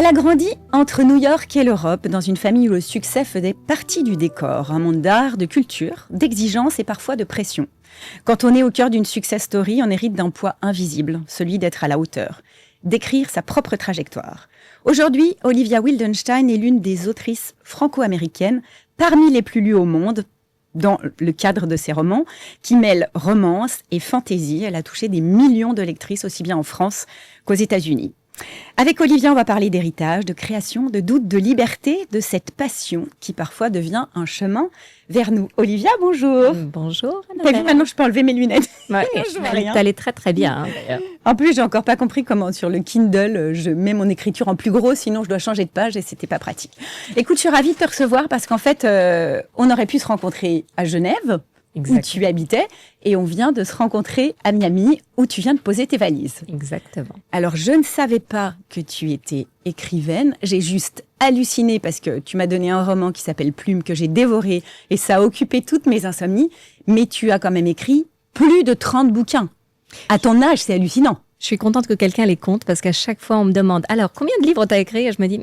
Elle a grandi entre New York et l'Europe, dans une famille où le succès faisait partie du décor, un monde d'art, de culture, d'exigence et parfois de pression. Quand on est au cœur d'une success story, on hérite d'un poids invisible, celui d'être à la hauteur, d'écrire sa propre trajectoire. Aujourd'hui, Olivia Wildenstein est l'une des autrices franco-américaines parmi les plus lues au monde, dans le cadre de ses romans, qui mêlent romance et fantaisie. Elle a touché des millions de lectrices, aussi bien en France qu'aux États-Unis. Avec Olivia, on va parler d'héritage, de création, de doute, de liberté, de cette passion qui parfois devient un chemin vers nous. Olivia, bonjour. Bonjour. T'as vu, maintenant je peux enlever mes lunettes. Ouais, t'allais très très bien. D'ailleurs. En plus, j'ai encore pas compris comment sur le Kindle, je mets mon écriture en plus gros, sinon je dois changer de page et c'était pas pratique. Écoute, je suis ravie de te recevoir parce qu'en fait, on aurait pu se rencontrer à Genève, où tu habitais, et on vient de se rencontrer à Miami, où tu viens de poser tes valises. Exactement. Alors, je ne savais pas que tu étais écrivaine. J'ai juste halluciné parce que tu m'as donné un roman qui s'appelle Plume, que j'ai dévoré, et ça a occupé toutes mes insomnies. Mais tu as quand même écrit plus de 30 bouquins. À ton âge, c'est hallucinant. Je suis contente que quelqu'un les compte, parce qu'à chaque fois, on me demande « Alors, combien de livres t'as écrit ?» Et je me dis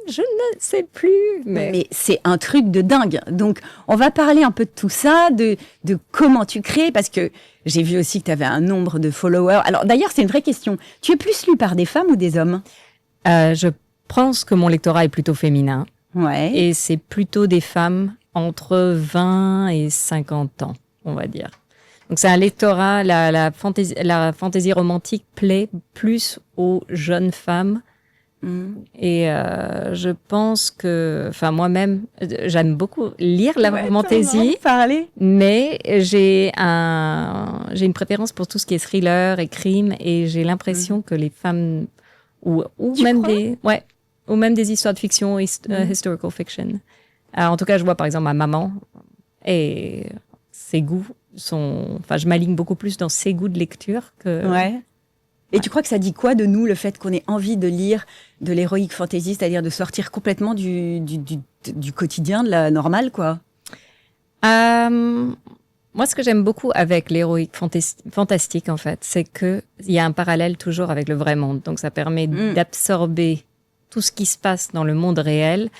je ne sais plus. Mais c'est un truc de dingue. Donc, on va parler un peu de tout ça, de comment tu crées, parce que j'ai vu aussi que tu avais un nombre de followers. Alors, d'ailleurs, c'est une vraie question. Tu es plus lu par des femmes ou des hommes ? Je pense que mon lectorat est plutôt féminin. Ouais. Et c'est plutôt des femmes entre 20 et 50 ans, on va dire. Donc, c'est un lectorat, la fantaisie romantique plaît plus aux jeunes femmes. Et je pense que, enfin moi-même, j'aime beaucoup lire la fantaisie, mais j'ai une préférence pour tout ce qui est thriller et crime, et j'ai l'impression que les femmes ou même des histoires de fiction, historical fiction. En tout cas, je vois par exemple ma maman et ses goûts enfin, je m'aligne beaucoup plus dans ses goûts de lecture que. Ouais. Et tu crois que ça dit quoi de nous, le fait qu'on ait envie de lire de l'héroïque fantasy, c'est-à-dire de sortir complètement du quotidien, de la normale, quoi ? Moi, ce que j'aime beaucoup avec l'héroïque fantastique, en fait, c'est qu'il y a un parallèle toujours avec le vrai monde. Donc, ça permet d'absorber tout ce qui se passe dans le monde réel,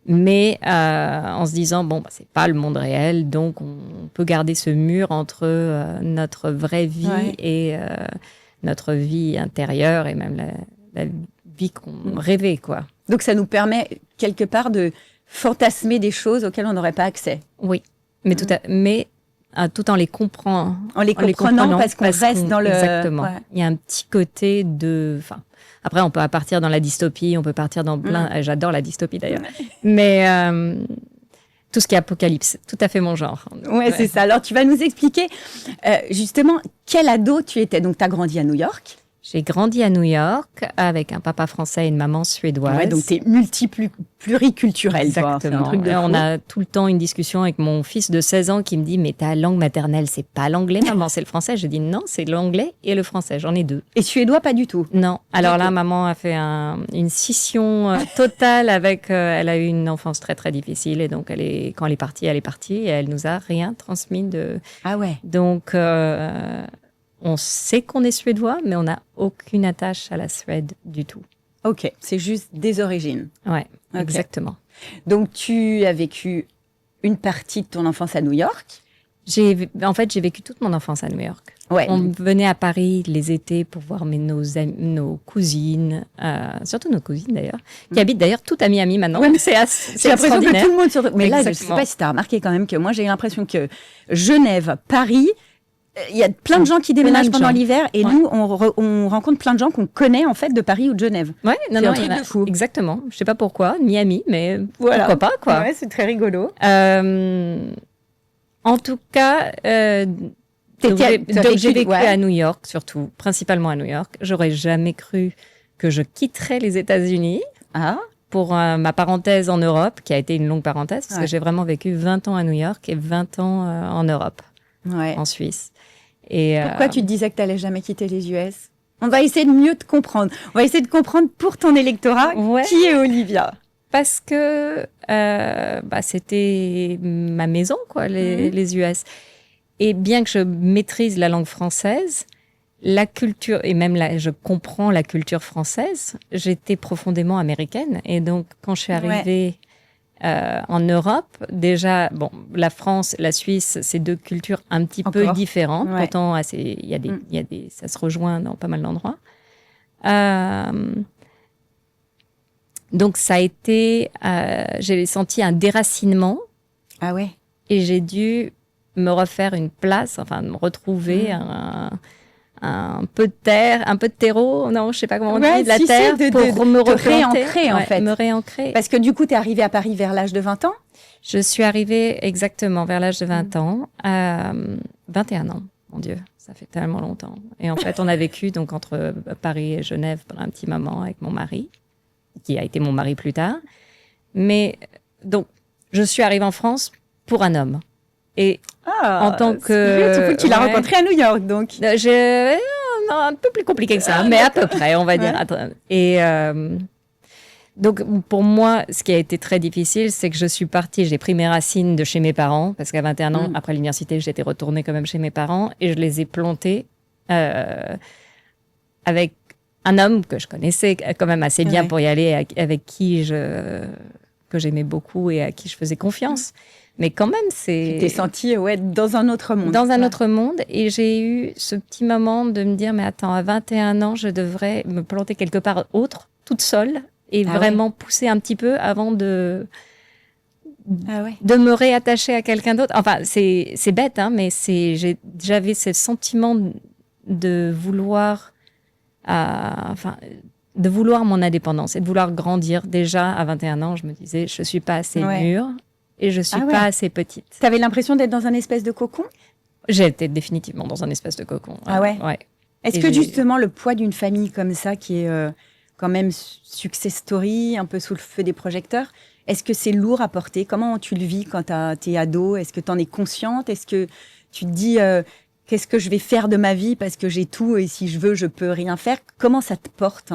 mais en se disant, bon, c'est pas le monde réel, donc on peut garder ce mur entre notre vraie vie et notre vie intérieure et même la vie qu'on rêvait, quoi. Donc, ça nous permet, quelque part, de fantasmer des choses auxquelles on n'aurait pas accès. Oui, mais tout en les comprenant. En les comprenant parce qu'on reste dans le... Exactement. Ouais. Il y a un petit côté de... Enfin, après, on peut partir dans la dystopie, on peut partir dans plein... J'adore la dystopie, d'ailleurs. Mais... tout ce qui est apocalypse, tout à fait mon genre. Ouais, c'est ça. Alors, tu vas nous expliquer justement quel ado tu étais. Donc, tu as grandi à New York. J'ai grandi à New York avec un papa français et une maman suédoise. Ouais, donc tu es pluriculturelle. Exactement. C'est un truc de fou. On a tout le temps une discussion avec mon fils de 16 ans qui me dit « Mais ta langue maternelle, c'est pas l'anglais, maman, c'est le français ?» Je dis « Non, c'est l'anglais et le français, j'en ai deux. » Et suédois, pas du tout? Non. Alors là, maman a fait une scission totale avec... elle a eu une enfance très, très difficile et donc quand elle est partie et elle nous a rien transmis de... Ah ouais. Donc... on sait qu'on est suédois, mais on n'a aucune attache à la Suède du tout. Ok, c'est juste des origines. Ouais, okay. Exactement. Donc, tu as vécu une partie de ton enfance à New York? En fait, j'ai vécu toute mon enfance à New York. Ouais. On venait à Paris les étés pour voir nos cousines, surtout nos cousines d'ailleurs, qui habitent d'ailleurs toutes à Miami maintenant. Ouais, c'est l'impression que tout le monde... Mais exactement. Là, je ne sais pas si tu as remarqué quand même que moi, j'ai l'impression que Genève, Paris... Il y a plein de gens qui déménagent pendant l'hiver et nous, on rencontre plein de gens qu'on connaît en fait de Paris ou de Genève. Ouais, c'est un truc de fou. Exactement. Je sais pas pourquoi, Miami, mais voilà. Pourquoi pas, quoi. Ouais, c'est très rigolo. En tout cas, j'ai vécu à New York, surtout, principalement à New York. J'aurais jamais cru que je quitterais les États-Unis. Pour ma parenthèse en Europe, qui a été une longue parenthèse, parce que j'ai vraiment vécu 20 ans à New York et 20 ans en Europe, en Suisse. Et pourquoi tu te disais que tu n'allais jamais quitter les US? On va essayer de mieux te comprendre. On va essayer de comprendre pour ton électorat qui est Olivia. Parce que c'était ma maison, quoi, les US. Et bien que je maîtrise la langue française, la culture, et même là, je comprends la culture française. J'étais profondément américaine. Et donc, quand je suis arrivée en Europe, déjà, bon, la France, la Suisse, c'est deux cultures un petit peu différentes. Ouais. Pourtant, il y a des, ça se rejoint dans pas mal d'endroits. Donc, ça a été, j'ai senti un déracinement. Ah ouais. Et j'ai dû me refaire une place, enfin, me retrouver un peu de terre, un peu de terreau, non, je sais pas comment on dit, de la terre, pour me réancrer, en fait. Me réancrer. Parce que du coup, tu es arrivée à Paris vers l'âge de 20 ans? Je suis arrivée exactement vers l'âge de 20 ans, 21 ans, mon Dieu, ça fait tellement longtemps. Et en fait, on a vécu donc entre Paris et Genève pendant un petit moment avec mon mari, qui a été mon mari plus tard. Mais donc, je suis arrivée en France pour un homme. Et en tant que... Tu l'as rencontré à New York, donc. Non, un peu plus compliqué que ça, mais à peu près, on va dire. Et donc, pour moi, ce qui a été très difficile, c'est que je suis partie, j'ai pris mes racines de chez mes parents, parce qu'à 21 ans, après l'université, j'étais retournée quand même chez mes parents, et je les ai plantées avec un homme que je connaissais quand même assez bien pour y aller, avec qui que j'aimais beaucoup et à qui je faisais confiance. Mais quand même, Tu t'es sentie dans un autre monde. Dans un autre monde. Et j'ai eu ce petit moment de me dire, mais attends, à 21 ans, je devrais me planter quelque part autre, toute seule, et vraiment pousser un petit peu avant de me réattacher à quelqu'un d'autre. Enfin, c'est bête, hein, mais j'avais ce sentiment de vouloir... de vouloir mon indépendance et de vouloir grandir. Déjà, à 21 ans, je me disais, je suis pas assez mûre. Et je suis pas assez petite. Tu avais l'impression d'être dans un espèce de cocon? J'étais définitivement dans un espèce de cocon. Ah ouais? Est-ce que justement le poids d'une famille comme ça, qui est quand même success story, un peu sous le feu des projecteurs, est-ce que c'est lourd à porter? Comment tu le vis quand t'es ado? Est-ce que tu en es consciente? Est-ce que tu te dis qu'est-ce que je vais faire de ma vie parce que j'ai tout et si je veux, je peux rien faire? Comment ça te porte?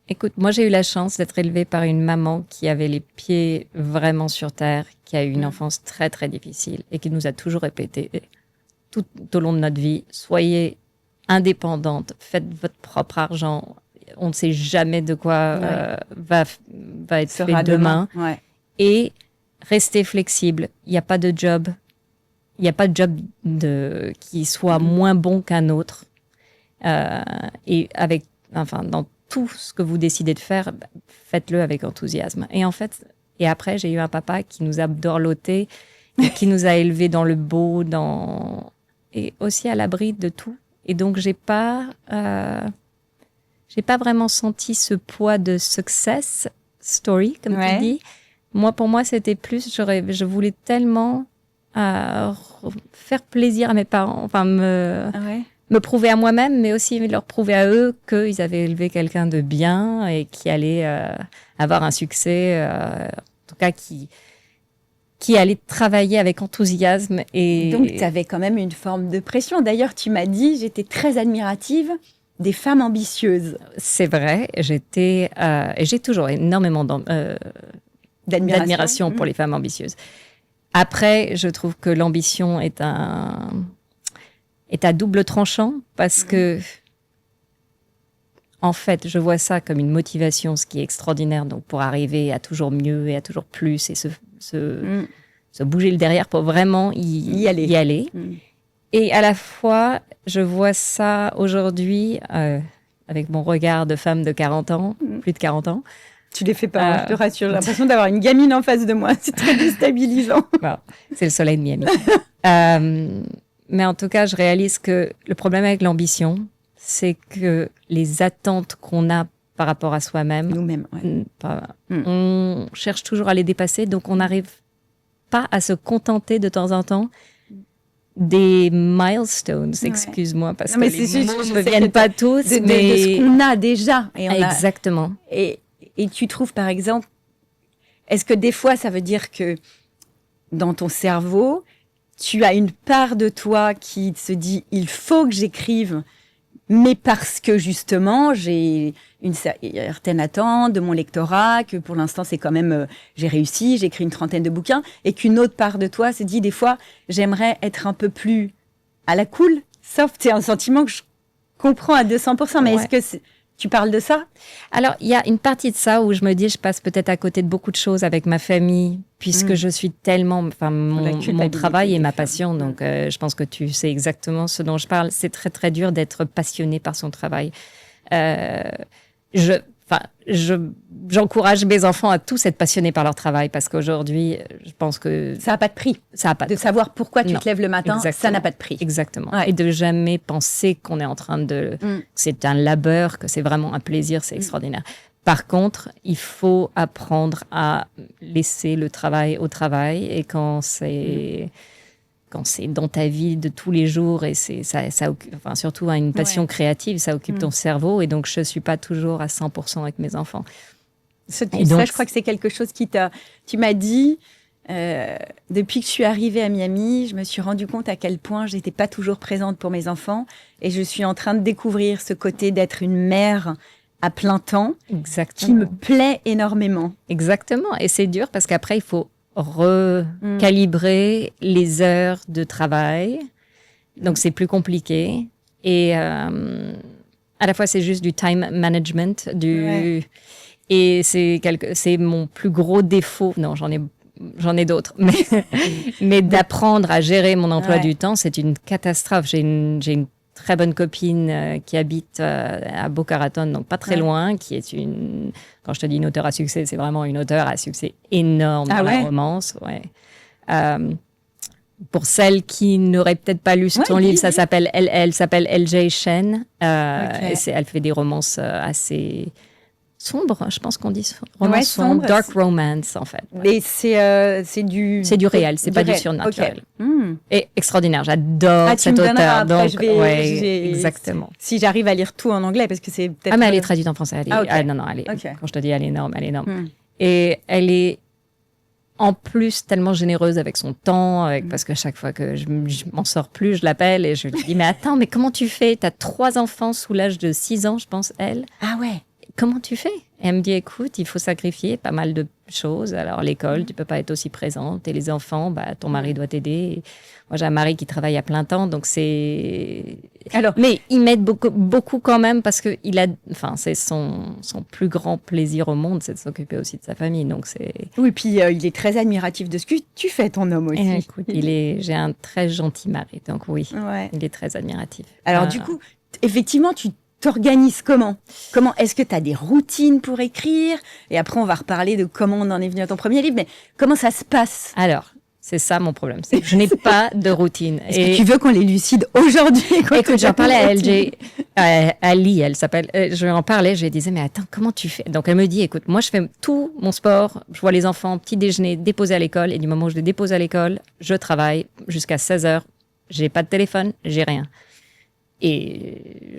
Écoute, moi j'ai eu la chance d'être élevée par une maman qui avait les pieds vraiment sur terre, qui a eu une enfance très très difficile et qui nous a toujours répété tout au long de notre vie, soyez indépendante, faites votre propre argent, on ne sait jamais de quoi va être fait demain. Et restez flexible, il n'y a pas de job, qui soit moins bon qu'un autre. Et dans tout ce que vous décidez de faire, faites-le avec enthousiasme. Et en fait, après, j'ai eu un papa qui nous a dorlotés, et qui nous a élevés dans le beau, et aussi à l'abri de tout. Et donc, j'ai pas vraiment senti ce poids de success story, comme tu dis. Pour moi, c'était plus, je voulais tellement faire plaisir à mes parents, me prouver à moi-même, mais aussi leur prouver à eux qu'ils avaient élevé quelqu'un de bien et qui allait avoir un succès, en tout cas qui allait travailler avec enthousiasme. Et donc, tu avais quand même une forme de pression. D'ailleurs, tu m'as dit, j'étais très admirative des femmes ambitieuses. C'est vrai, et j'ai toujours énormément d'admiration pour les femmes ambitieuses. Après, je trouve que l'ambition est à double tranchant parce que, en fait, je vois ça comme une motivation, ce qui est extraordinaire, donc pour arriver à toujours mieux et à toujours plus et se bouger le derrière pour vraiment y aller. Et à la fois, je vois ça aujourd'hui avec mon regard de femme de 40 ans, plus de 40 ans. Tu les fais pas, je te rassure. J'ai l'impression d'avoir une gamine en face de moi. C'est très déstabilisant. Bon, c'est le soleil de Miami. Mais en tout cas, je réalise que le problème avec l'ambition, c'est que les attentes qu'on a par rapport à soi-même, nous-mêmes, on cherche toujours à les dépasser, donc on n'arrive pas à se contenter de temps en temps des milestones, excuse-moi, parce que les mots ne me viennent pas tous, mais de ce qu'on a déjà. Exactement. Et tu trouves, par exemple, est-ce que des fois, ça veut dire que dans ton cerveau, tu as une part de toi qui se dit « il faut que j'écrive », mais parce que justement, j'ai une certaine attente de mon lectorat, que pour l'instant, c'est quand même, j'ai réussi, j'ai écrit une 30aine de bouquins, et qu'une autre part de toi se dit des fois, j'aimerais être un peu plus à la cool, soft. C'est un sentiment comprends à 200%, mais Ouais. est-ce que tu parles de ça? Alors, il y a une partie de ça où je me dis, je passe peut-être à côté de beaucoup de choses avec ma famille, puisque je suis tellement, enfin, mon culpabilité travail est des ma femmes. passion. Donc, je pense que tu sais exactement ce dont je parle. C'est très, très dur d'être passionné par son travail. J'encourage mes enfants à tous être passionnés par leur travail parce qu'aujourd'hui, je pense que Ça n'a pas de prix. ça n'a pas De savoir pourquoi tu Non. te lèves le matin, ça Exactement. n'a pas de prix. Exactement. Ouais. Et de jamais penser qu'on est en train de... que c'est un labeur, que c'est vraiment un plaisir, c'est extraordinaire. Par contre, il faut apprendre à laisser le travail au travail et quand c'est dans ta vie de tous les jours et enfin, surtout une passion créative, ça occupe ton cerveau et donc je suis pas toujours à 100% avec mes enfants. Ça, je crois que c'est quelque chose tu m'as dit, depuis que je suis arrivée à Miami, je me suis rendu compte à quel point j'étais pas toujours présente pour mes enfants et je suis en train de découvrir ce côté d'être une mère à plein temps Exactement. qui me plaît énormément. Exactement. Et c'est dur parce qu'après, il faut recalibrer les heures de travail. Donc, c'est plus compliqué. Et à la fois, c'est juste du time management. Et c'est mon plus gros défaut. Non, j'en ai d'autres. Mais d'apprendre à gérer mon emploi du temps, c'est une catastrophe. J'ai une très bonne copine qui habite à Boca Raton, donc pas très loin, qui est quand je te dis une auteure à succès, c'est vraiment une auteure à succès énorme dans la romance. Ouais. Pour celles qui n'auraient peut-être pas lu son livre, elle s'appelle L.J. Chen. Elle fait des romances assez sombres, je pense qu'on dit romance sombre, dark romance en fait. Et c'est du réel, c'est pas du surnaturel. Okay. Et extraordinaire, j'adore cet auteur. Donc, exactement. Si j'arrive à lire tout en anglais, parce que c'est peut-être. Ah, mais elle est traduite en français. Non, quand je te dis, elle est énorme, elle est énorme. Et elle est en plus tellement généreuse avec son temps, parce qu'à chaque fois que je m'en sors plus, je l'appelle et je lui dis, mais attends, mais comment tu fais? T'as 3 enfants sous l'âge de 6 ans, je pense, elle. Ah ouais. Comment tu fais? Et elle me dit, écoute, il faut sacrifier pas mal de choses. Alors, l'école, tu peux pas être aussi présente. Et les enfants, ton mari doit t'aider. Moi, j'ai un mari qui travaille à plein temps, donc c'est... Mais il m'aide beaucoup, beaucoup quand même parce que c'est son plus grand plaisir au monde, c'est de s'occuper aussi de sa famille. Donc c'est... Oui, puis il est très admiratif de ce que tu fais, ton homme aussi. Écoute, j'ai un très gentil mari, donc oui, il est très admiratif. Alors du coup, effectivement, tu t'organises comment? Est-ce que tu as des routines pour écrire? Et après, on va reparler de comment on en est venu à ton premier livre, mais comment ça se passe? Alors, c'est ça mon problème, c'est que je n'ai pas de routine. Est-ce que tu veux qu'on l'élucide aujourd'hui? Écoute, j'en parlais à LJ, Ali, elle s'appelle. Je lui en parlais, je lui disais, mais attends, comment tu fais? Donc elle me dit, écoute, moi je fais tout mon sport, je vois les enfants, petit déjeuner, déposer à l'école, et du moment où je les dépose à l'école, je travaille jusqu'à 16h, j'ai pas de téléphone, j'ai rien. Et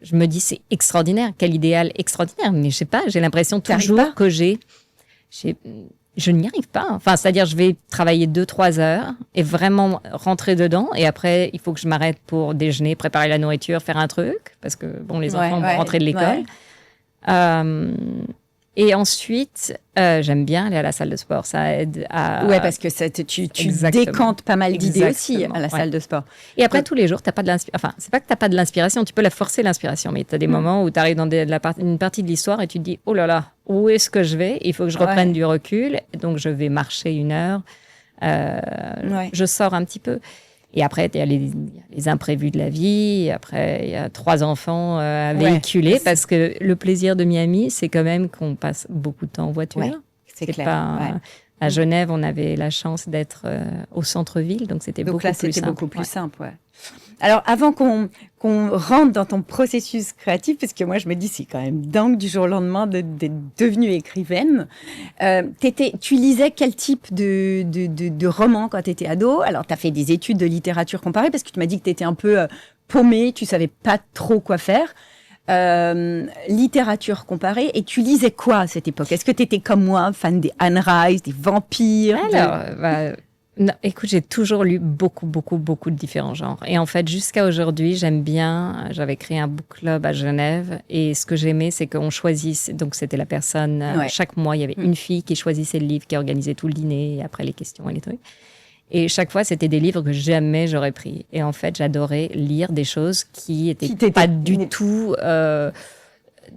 je me dis, c'est extraordinaire, quel idéal extraordinaire, mais je sais pas, j'ai l'impression toujours que je n'y arrive pas. Enfin, c'est-à-dire, je vais travailler 2-3 heures et vraiment rentrer dedans. Et après, il faut que je m'arrête pour déjeuner, préparer la nourriture, faire un truc. Parce que, les enfants vont rentrer de l'école. Et ensuite, j'aime bien aller à la salle de sport. Ça aide à... Ouais, parce que tu décantes pas mal d'idées aussi à la salle de sport. Et après, tous les jours, t'as pas de l'inspiration. Enfin, c'est pas que t'as pas de l'inspiration. Tu peux la forcer, l'inspiration. Mais t'as des moments où t'arrives dans une partie de l'histoire et tu te dis, oh là là, où est-ce que je vais? Il faut que je reprenne du recul. Donc, je vais marcher 1 heure. Je sors un petit peu. Et après, il y a les imprévus de la vie. Et après, il y a 3 enfants à véhiculer. Parce que le plaisir de Miami, c'est quand même qu'on passe beaucoup de temps en voiture. Ouais, c'est clair. À Genève, on avait la chance d'être au centre-ville. Donc, c'était beaucoup plus simple. Donc là, c'était beaucoup plus simple, Alors, avant qu'on rentre dans ton processus créatif, parce que moi, je me dis, c'est quand même dingue du jour au lendemain d'être devenue écrivaine. Tu lisais quel type de roman quand tu étais ado? Alors, tu as fait des études de littérature comparée, parce que tu m'as dit que tu étais un peu paumée, tu savais pas trop quoi faire. Littérature comparée, et tu lisais quoi à cette époque? Est-ce que tu étais comme moi, fan des Anne Rice, des vampires? Alors, non, écoute, j'ai toujours lu beaucoup, beaucoup, beaucoup de différents genres. Et en fait, jusqu'à aujourd'hui, j'avais créé un book club à Genève. Et ce que j'aimais, c'est qu'on choisisse, donc c'était la personne, chaque mois, il y avait une fille qui choisissait le livre, qui organisait tout le dîner, et après les questions et les trucs. Et chaque fois, c'était des livres que jamais j'aurais pris. Et en fait, j'adorais lire des choses qui étaient pas du tout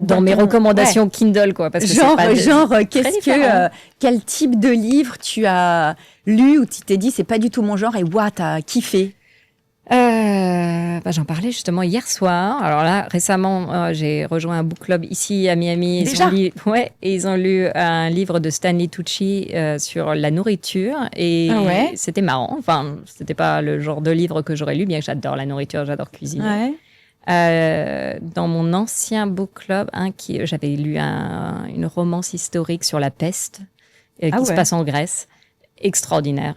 dans mes recommandations Kindle, quoi. Parce que quel type de livre tu as lu où tu t'es dit c'est pas du tout mon genre et t'as kiffé? J'en parlais justement hier soir. Alors là, récemment, j'ai rejoint un book club ici à Miami. Ils ont lu un livre de Stanley Tucci sur la nourriture et c'était marrant. Enfin, c'était pas le genre de livre que j'aurais lu, bien que j'adore la nourriture, j'adore cuisiner. Dans mon ancien book club, j'avais lu une romance historique sur la peste qui se passe en Grèce. Extraordinaire.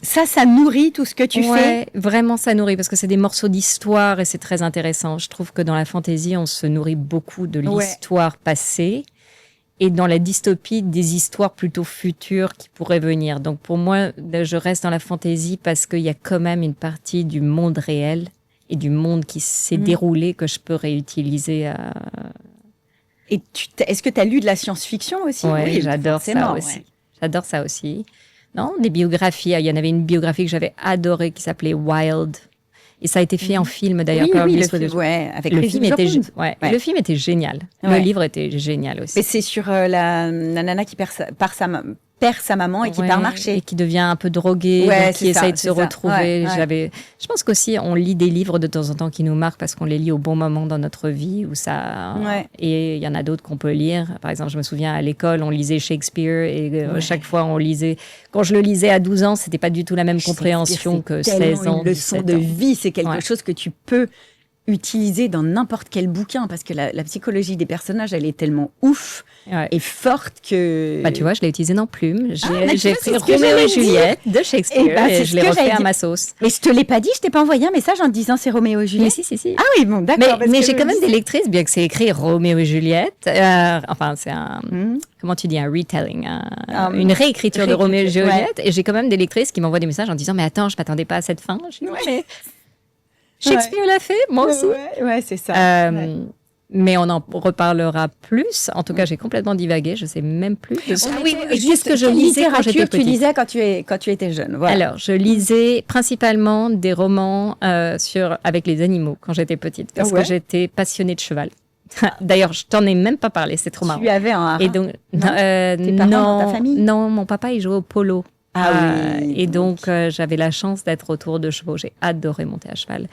Ça nourrit tout ce que tu fais. Vraiment, ça nourrit parce que c'est des morceaux d'histoire et c'est très intéressant. Je trouve que dans la fantasy, on se nourrit beaucoup de l'histoire passée et dans la dystopie, des histoires plutôt futures qui pourraient venir. Donc pour moi, je reste dans la fantasy parce qu'il y a quand même une partie du monde réel et du monde qui s'est déroulé que je peux réutiliser. Et est-ce que tu as lu de la science-fiction aussi? Oui, j'adore ça aussi. Ouais. J'adore ça aussi. Non, des biographies. Il y en avait une biographie que j'avais adorée qui s'appelait Wild. Et ça a été fait en film d'ailleurs. Avec le film était génial. Le livre était génial aussi. Mais c'est sur la nana qui perd sa maman et qui part marcher. Et qui devient un peu droguée, qui essaye de se retrouver. Je pense qu'aussi, on lit des livres de temps en temps qui nous marquent parce qu'on les lit au bon moment dans notre vie. Et il y en a d'autres qu'on peut lire. Par exemple, je me souviens à l'école, on lisait Shakespeare et chaque fois, on lisait. Quand je le lisais à 12 ans, c'était pas du tout la même compréhension que 16 ans. Une leçon de vie, c'est quelque chose que tu peux utiliser dans n'importe quel bouquin parce que la psychologie des personnages, elle est tellement ouf et forte que... tu vois, je l'ai utilisé dans Plume. J'ai pris Roméo et Juliette de Shakespeare et je l'ai refait à ma sauce. Mais je te l'ai pas dit, je t'ai pas envoyé un message en te disant c'est Roméo et Juliette. Mais si. Ah oui, bon, d'accord. Mais j'ai quand même des lectrices, bien que c'est écrit Roméo et Juliette. C'est un... Comment tu dis, un retelling, une réécriture de Roméo et Juliette. Et j'ai quand même des lectrices qui m'envoient des messages en disant mais attends, je m'attendais pas à cette fin. Shakespeare l'a fait, moi aussi. Ouais, c'est ça. Mais on en reparlera plus. En tout cas, j'ai complètement divagué. Je sais même plus. Juste que je lisais quand j'étais petite. Tu lisais quand tu étais jeune. Voilà. Alors, je lisais principalement des romans avec les animaux quand j'étais petite, parce que j'étais passionnée de cheval. D'ailleurs, je t'en ai même pas parlé. C'est trop marrant. Tu avais un haras. Et donc, tes parents dans ta famille? Non, mon papa il jouait au polo. Et donc, j'avais la chance d'être autour de chevaux. J'ai adoré monter à cheval.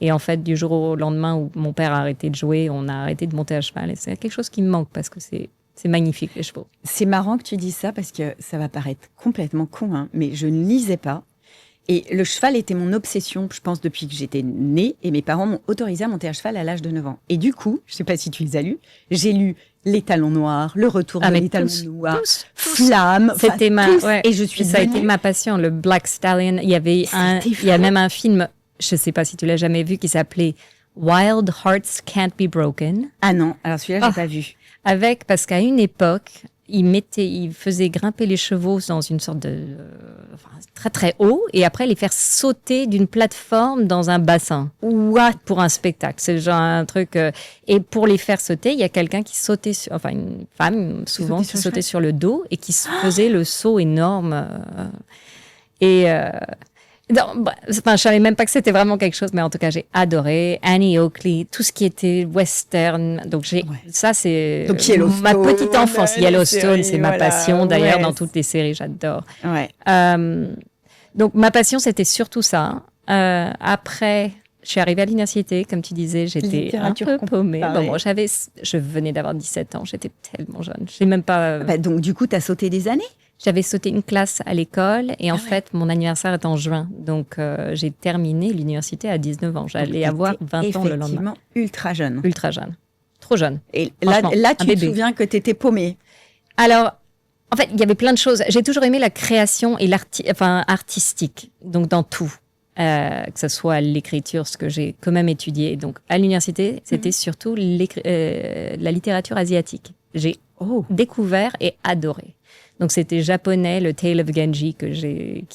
Et en fait, du jour au lendemain où mon père a arrêté de jouer, on a arrêté de monter à cheval. Et c'est quelque chose qui me manque parce que c'est magnifique, les chevaux. C'est marrant que tu dises ça parce que ça va paraître complètement con, mais je ne lisais pas. Et le cheval était mon obsession, je pense, depuis que j'étais née. Et mes parents m'ont autorisé à monter à cheval à l'âge de 9 ans. Et du coup, je ne sais pas si tu les as lus, j'ai lu Les Talons Noirs, Le Retour de Les Talons Noirs, Flamme. C'était et je suis ça a été ma passion, le Black Stallion. Il y a même un film, je ne sais pas si tu l'as jamais vu, qui s'appelait Wild Hearts Can't Be Broken. Ah non, alors celui-là, j'ai pas vu. Parce qu'à une époque, il faisait grimper les chevaux dans une sorte de très très haut et après les faire sauter d'une plateforme dans un bassin. Pour un spectacle. C'est genre un truc. Et pour les faire sauter, il y a quelqu'un qui sautait, une femme souvent qui sautait sur le dos et qui faisait le saut énorme. Je savais même pas que c'était vraiment quelque chose, mais en tout cas, j'ai adoré Annie Oakley, tout ce qui était western. Donc, ça, c'est ma petite enfance. Yellowstone, c'est ma passion. D'ailleurs, dans toutes les séries, j'adore. Donc, ma passion, c'était surtout ça. Après, je suis arrivée à l'université, comme tu disais, j'étais un peu paumée. Je venais d'avoir 17 ans, j'étais tellement jeune. Je sais même pas. Donc, du coup, tu as sauté des années? J'avais sauté une classe à l'école et en fait, mon anniversaire est en juin. Donc, j'ai terminé l'université à 19 ans. J'allais avoir 20 ans le lendemain. Effectivement, ultra jeune. Ultra jeune. Trop jeune. Et là tu te souviens que tu étais paumée. Alors, en fait, il y avait plein de choses. J'ai toujours aimé la création et artistique. Donc, dans tout. Que ce soit l'écriture, ce que j'ai quand même étudié. Donc, à l'université, c'était surtout la littérature asiatique. J'ai découvert et adoré. Donc, c'était japonais, le Tale of Genji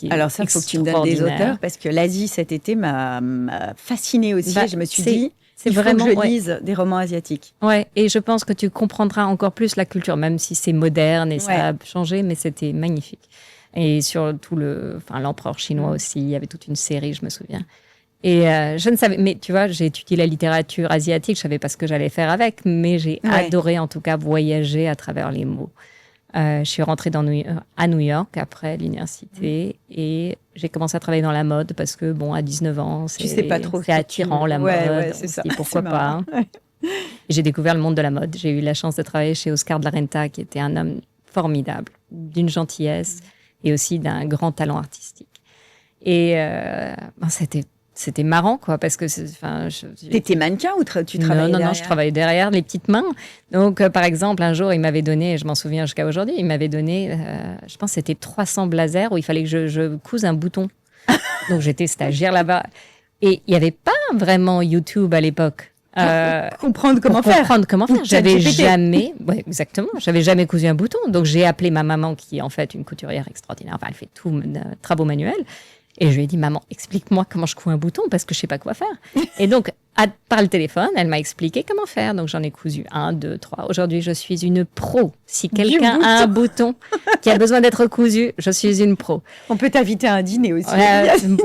Alors ça, il faut que tu me donnes des auteurs parce que l'Asie, cet été, m'a fascinée aussi. Je me suis dit, il faut que je lise des romans asiatiques. Ouais, et je pense que tu comprendras encore plus la culture, même si c'est moderne et ça a changé, mais c'était magnifique. Et sur tout l'empereur chinois aussi, il y avait toute une série, je me souviens. Et je ne savais, mais tu vois, j'ai étudié la littérature asiatique, je savais pas ce que j'allais faire avec, mais j'ai adoré en tout cas voyager à travers les mots. Je suis rentrée à New York après l'université et j'ai commencé à travailler dans la mode parce que, bon, à 19 ans, c'est attirant la mode. Ouais, c'est ça. Et pourquoi pas. J'ai découvert le monde de la mode. J'ai eu la chance de travailler chez Oscar de la Renta, qui était un homme formidable, d'une gentillesse et aussi d'un grand talent artistique. Et c'était marrant, quoi, parce que... T'étais mannequin ou tu travaillais derrière? Non, je travaillais derrière les petites mains. Donc, par exemple, un jour, il m'avait donné, je m'en souviens jusqu'à aujourd'hui, il m'avait donné, je pense que c'était 300 blazers où il fallait que je couse un bouton. Donc, j'étais stagiaire là-bas. Et il n'y avait pas vraiment YouTube à l'époque. Comprendre comment faire. J'avais jamais, exactement, j'avais jamais cousu un bouton. Donc, j'ai appelé ma maman, qui est en fait une couturière extraordinaire. Enfin, elle fait tout, travaux manuels. Et je lui ai dit, maman, explique-moi comment je couds un bouton parce que je sais pas quoi faire. Et donc, par le téléphone, elle m'a expliqué comment faire. Donc, j'en ai cousu 1, 2, 3. Aujourd'hui, je suis une pro. Si quelqu'un a un bouton qui a besoin d'être cousu, je suis une pro. On peut t'inviter à un dîner aussi.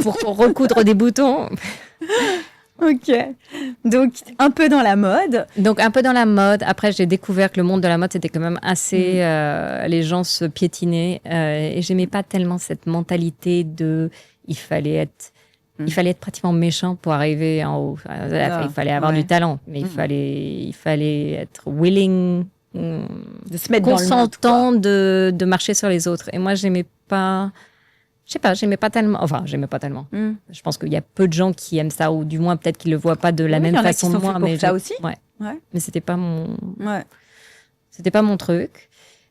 Pour recoudre des boutons. Ok. Donc, un peu dans la mode. Après, j'ai découvert que le monde de la mode, c'était quand même assez... les gens se piétinaient. Et j'aimais pas tellement cette mentalité de... Il fallait être pratiquement méchant pour arriver en haut. Il fallait avoir du talent, mais il fallait être willing, de se mettre consentant de marcher sur les autres. Et moi, j'aimais pas tellement. Enfin, j'aimais pas tellement. Je pense qu'il y a peu de gens qui aiment ça, ou du moins peut-être qu'ils le voient pas de la même façon que moi. Mais ça aussi. Ouais. Mais c'était pas mon truc.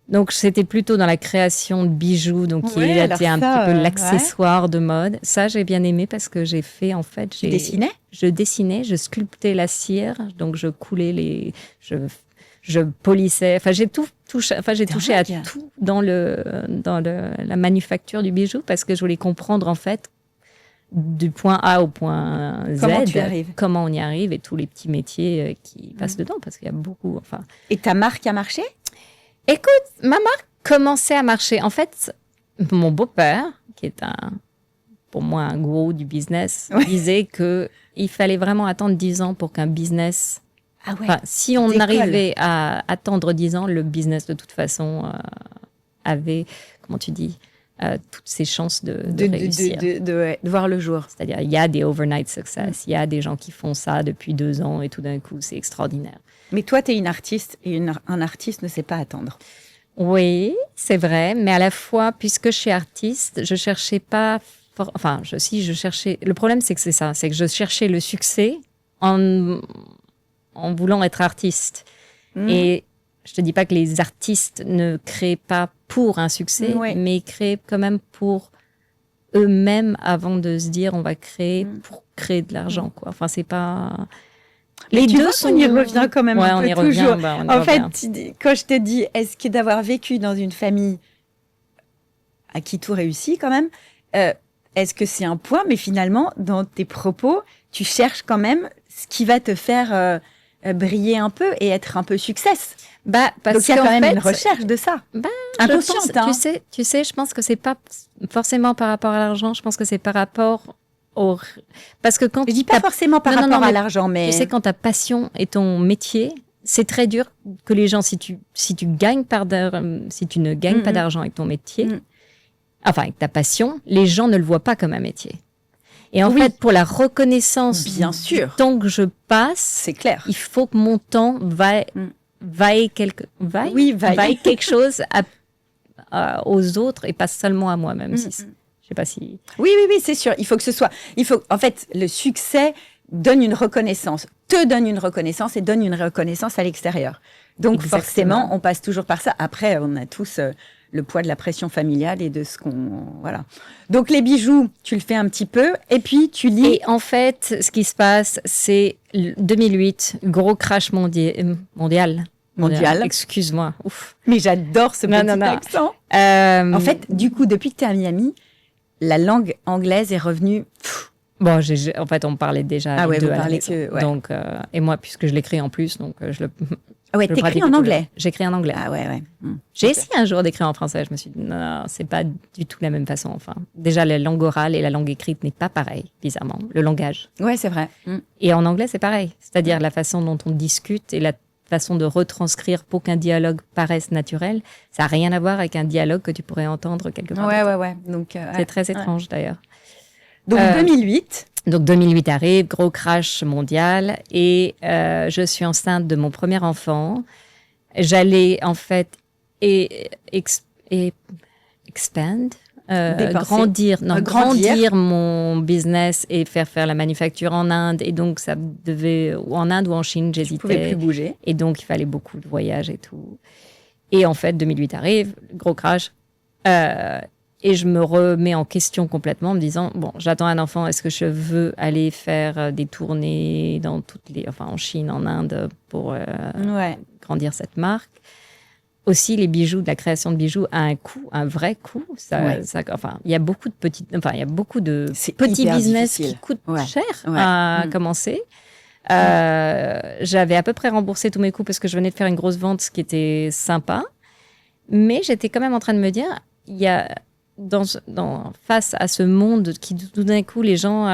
Donc, c'était plutôt dans la création de bijoux, donc qui était un petit peu l'accessoire de mode. Ça, j'ai bien aimé parce que j'ai fait, en fait... Tu dessinais ? Je dessinais, je sculptais la cire, donc je coulais je polissais. Enfin, j'ai touché à tout dans la manufacture du bijou parce que je voulais comprendre, en fait, du point A au point Z, comment on y arrive et tous les petits métiers qui passent dedans, parce qu'il y a beaucoup... Et ta marque a marché ? Écoute, ma marque commençait à marcher. En fait, mon beau-père, qui est pour moi un gourou du business, disait qu'il fallait vraiment attendre 10 ans pour qu'un business... si on arrivait à attendre 10 ans, le business, de toute façon, avait, comment tu dis, toutes ses chances de réussir. De voir le jour. C'est-à-dire, il y a des overnight success, il y a des gens qui font ça depuis 2 ans et tout d'un coup, c'est extraordinaire. Mais toi, tu es une artiste et un artiste ne sait pas attendre. Oui, c'est vrai. Mais à la fois, puisque je suis artiste, je cherchais pas... je cherchais... Le problème, c'est que c'est ça. C'est que je cherchais le succès en voulant être artiste. Et je te dis pas que les artistes ne créent pas pour un succès, mais ils créent quand même pour eux-mêmes avant de se dire on va créer pour créer de l'argent, quoi. Enfin, c'est pas... Les deux on y revient quand même un peu toujours. En fait, quand je te dis, est-ce que d'avoir vécu dans une famille à qui tout réussit quand même, est-ce que c'est un point? Mais finalement, dans tes propos, tu cherches quand même ce qui va te faire briller un peu et être un peu success. Parce donc il y a quand même une recherche de ça. Inconsciente. Tu sais, je pense que c'est pas forcément par rapport à l'argent. Je pense que c'est par rapport parce que quand je dis pas forcément par rapport à l'argent, mais tu sais, quand ta passion est ton métier, c'est très dur que les gens, si tu ne gagnes pas d'argent avec ton métier, enfin avec ta passion, les gens ne le voient pas comme un métier. Et en fait, pour la reconnaissance bien sûr, du temps que je passe, c'est clair. Il faut que mon temps vaille quelque chose aux autres et pas seulement à moi, même si je sais pas si... Oui, c'est sûr. Il faut que ce soit... En fait, le succès te donne une reconnaissance et donne une reconnaissance à l'extérieur. Donc, forcément, on passe toujours par ça. Après, on a tous le poids de la pression familiale et de ce qu'on... Voilà. Donc, les bijoux, tu le fais un petit peu et puis tu lis... Et en fait, ce qui se passe, c'est 2008, gros crash mondial. Excuse-moi. Ouf. Mais j'adore ce petit accent. En fait, du coup, depuis que tu es à Miami... La langue anglaise est revenue. Bon, en fait, on parlait déjà vous deux à la parlez maison. Donc, et moi, puisque je l'écris en plus, donc Ah ouais, Je le t'écris pratique en tous les anglais. jours. J'écris en anglais. Ah ouais. J'ai essayé un jour d'écrire en français. Je me suis dit, non, c'est pas du tout la même façon. Enfin, déjà, la langue orale et la langue écrite n'est pas pareil, bizarrement. Le langage. Ouais, c'est vrai. Et en anglais, c'est pareil. C'est-à-dire la façon dont on discute et la façon de retranscrire pour qu'un dialogue paraisse naturel, ça n'a rien à voir avec un dialogue que tu pourrais entendre quelque part. Ouais. Donc, C'est très étrange, d'ailleurs. Donc, 2008. Donc 2008 arrive, gros crash mondial, et je suis enceinte de mon premier enfant. J'allais en fait expand, grandir mon business et faire la manufacture en Inde. Et donc ça devait, ou en Inde ou en Chine, j'hésitais. Tu pouvais plus bouger. Et donc il fallait beaucoup de voyages et tout. Et en fait 2008 arrive, gros crash. Et je me remets en question complètement en me disant, bon, j'attends un enfant, est-ce que je veux aller faire des tournées en Chine, en Inde, pour grandir cette marque. Aussi, les bijoux, de la création de bijoux a un coût, un vrai coût. Il y a beaucoup de petits business qui coûtent cher à commencer. J'avais à peu près remboursé tous mes coûts parce que je venais de faire une grosse vente, ce qui était sympa. Mais j'étais quand même en train de me dire, il y a... face à ce monde qui tout d'un coup les gens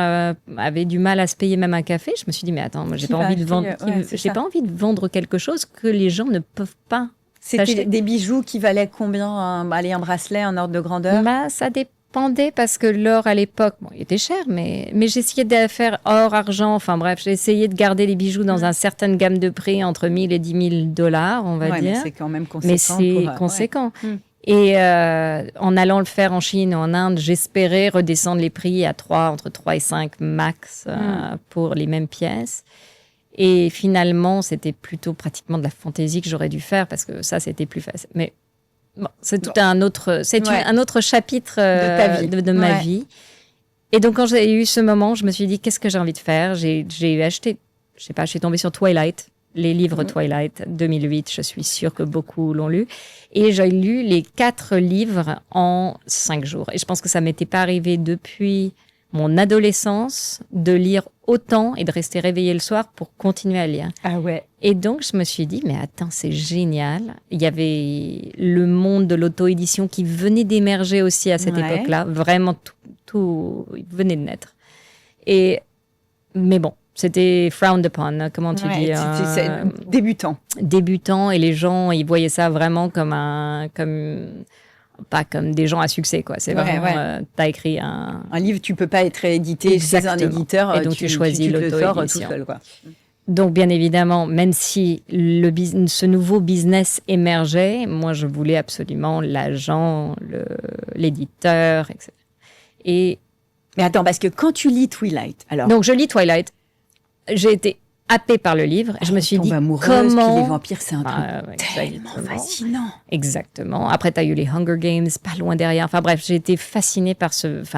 avaient du mal à se payer même un café, je me suis dit mais attends, moi j'ai pas envie de vendre quelque chose que les gens ne peuvent pas. C'était des bijoux qui valaient combien un bracelet en ordre de grandeur? Ça dépendait parce que l'or à l'époque, il était cher, mais j'essayais de faire or, argent, enfin bref, j'ai essayé de garder les bijoux dans une certaine gamme de prix entre 1000 et 10 000 $, on va dire. Mais c'est quand même conséquent. Mais c'est conséquent. Et en allant le faire en Chine ou en Inde, j'espérais redescendre les prix à entre 3 et 5 max pour les mêmes pièces. Et finalement, c'était plutôt pratiquement de la fantaisie que j'aurais dû faire parce que ça, c'était plus facile. Mais bon, c'est tout un autre chapitre de ma vie. Et donc, quand j'ai eu ce moment, je me suis dit, qu'est-ce que j'ai envie de faire? J'ai acheté, je suis tombée sur Twilight. Les livres Twilight 2008, je suis sûre que beaucoup l'ont lu. Et j'ai lu les 4 livres en 5 jours. Et je pense que ça m'était pas arrivé depuis mon adolescence de lire autant et de rester réveillée le soir pour continuer à lire. Ah ouais. Et donc, je me suis dit, mais attends, c'est génial. Il y avait le monde de l'auto-édition qui venait d'émerger aussi à cette époque-là. Vraiment, tout venait de naître. Mais bon, c'était frowned upon, comment tu dis c'est débutant. Débutant, et les gens, ils voyaient ça vraiment pas comme des gens à succès, quoi. C'est vraiment, t'as écrit un livre, tu peux pas être édité chez un éditeur. Et donc tu choisis l'auto-édition. Tout seul, quoi. Donc, bien évidemment, même si ce nouveau business émergeait, moi, je voulais absolument l'agent, l'éditeur, etc. Mais attends, parce que quand tu lis Twilight, alors... Donc, je lis Twilight. J'ai été happée par le livre. Je me suis dit, comment... Les vampires, c'est un truc tellement fascinant. Exactement. Après, tu as eu les Hunger Games, pas loin derrière. Enfin bref, j'ai été fascinée par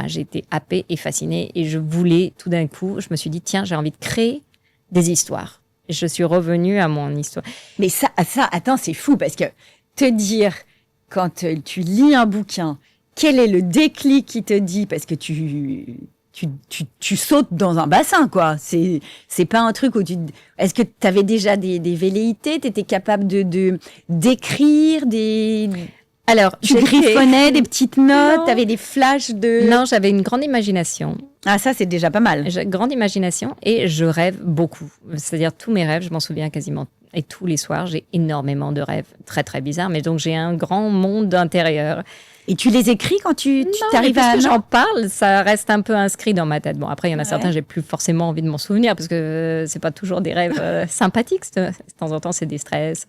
j'ai été happée et fascinée. Et je voulais, tout d'un coup, je me suis dit, tiens, j'ai envie de créer des histoires. Et je suis revenue à mon histoire. Mais ça, attends, c'est fou, parce que te dire, quand tu lis un bouquin, quel est le déclic qui te dit, parce que tu sautes dans un bassin, quoi. C'est pas un truc où est-ce que tu avais déjà des velléités? Tu étais capable d'écrire des... Alors, tu griffonnais des petites notes, tu avais des flashs de... Non, j'avais une grande imagination. Ah, ça, c'est déjà pas mal. J'ai grande imagination et je rêve beaucoup. C'est-à-dire, tous mes rêves, je m'en souviens quasiment. Et tous les soirs, j'ai énormément de rêves très, très bizarres. Mais donc, j'ai un grand monde intérieur. Et tu les écris quand tu t'arrives à... Parce que j'en parle, ça reste un peu inscrit dans ma tête. Bon, après, il y en a certains, j'ai plus forcément envie de m'en souvenir parce que c'est pas toujours des rêves sympathiques. De temps en temps, c'est des stress.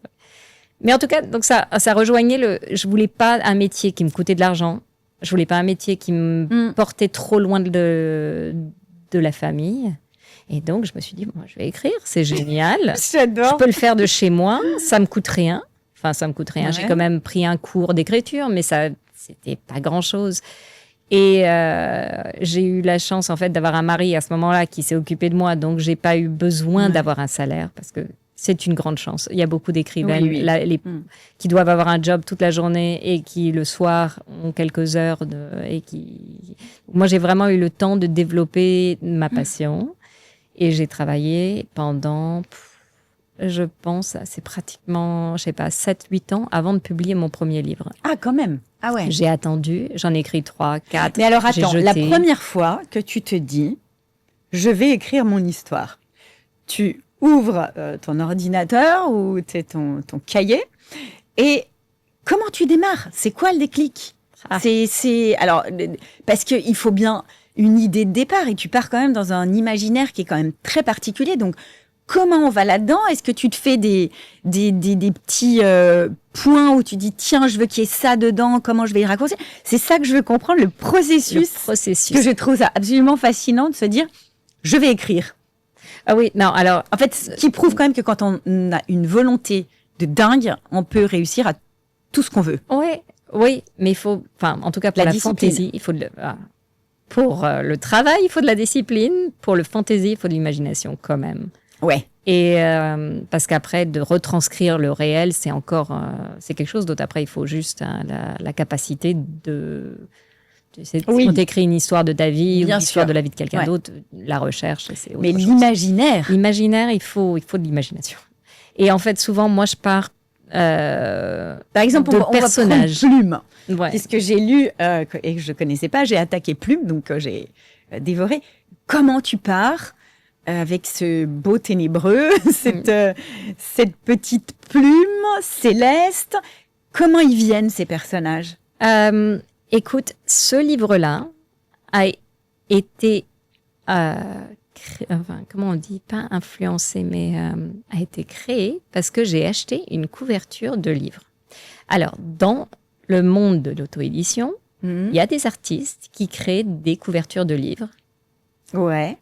Mais en tout cas, donc ça rejoignait je voulais pas un métier qui me coûtait de l'argent. Je voulais pas un métier qui me portait trop loin de la famille. Et donc, je me suis dit, bon, je vais écrire, c'est génial. J'adore. Je peux le faire de chez moi, ça me coûte rien. Enfin, ça me coûte rien. Ouais. J'ai quand même pris un cours d'écriture, mais c'était pas grand-chose. Et j'ai eu la chance, en fait, d'avoir un mari à ce moment-là qui s'est occupé de moi. Donc, j'ai pas eu besoin d'avoir un salaire parce que c'est une grande chance. Il y a beaucoup d'écrivaines qui doivent avoir un job toute la journée et qui, le soir, ont quelques heures. Moi, j'ai vraiment eu le temps de développer ma passion. Et j'ai travaillé pendant je pense, c'est pratiquement, je sais pas, 7-8 ans avant de publier mon premier livre. Ah, quand même. Ah ouais. J'ai attendu, j'en ai écrit 3, 4. Mais alors j'ai attends, jeté. la première fois que tu te dis, je vais écrire mon histoire, tu ouvres ton ordinateur ou ton cahier et comment tu démarres? C'est quoi le déclic? Alors, parce qu'il faut bien une idée de départ et tu pars quand même dans un imaginaire qui est quand même très particulier. Donc, comment on va là-dedans? Est-ce que tu te fais des petits points où tu dis, tiens, je veux qu'il y ait ça dedans, comment je vais y raccourcir? C'est ça que je veux comprendre, le processus. Que je trouve ça absolument fascinant de se dire, je vais écrire. Ah oui, non, alors... En fait, ce qui prouve quand même que quand on a une volonté de dingue, on peut réussir à tout ce qu'on veut. Oui, mais il faut... Enfin, en tout cas, pour la fantaisie, il faut pour le travail, il faut de la discipline. Pour le fantaisie, il faut de l'imagination quand même. Ouais. Et parce qu'après, de retranscrire le réel, c'est encore... c'est quelque chose d'autre. Après, il faut juste la capacité de... Quand tu écris une histoire de ta vie, ou une histoire de la vie de quelqu'un d'autre, la recherche, c'est autre chose. Mais l'imaginaire... L'imaginaire, il faut de l'imagination. Et en fait, souvent, moi, je pars par exemple, on personnages. Va prendre Plume. Ouais. Puisque j'ai lu et que je connaissais pas, j'ai attaqué Plume, donc j'ai dévoré. Comment tu pars avec ce beau ténébreux, cette petite plume céleste? Comment ils viennent, ces personnages? Écoute, ce livre-là a été, comment on dit, pas influencé, mais a été créé parce que j'ai acheté une couverture de livre. Alors, dans le monde de l'auto-édition, il y a des artistes qui créent des couvertures de livres. Ouais.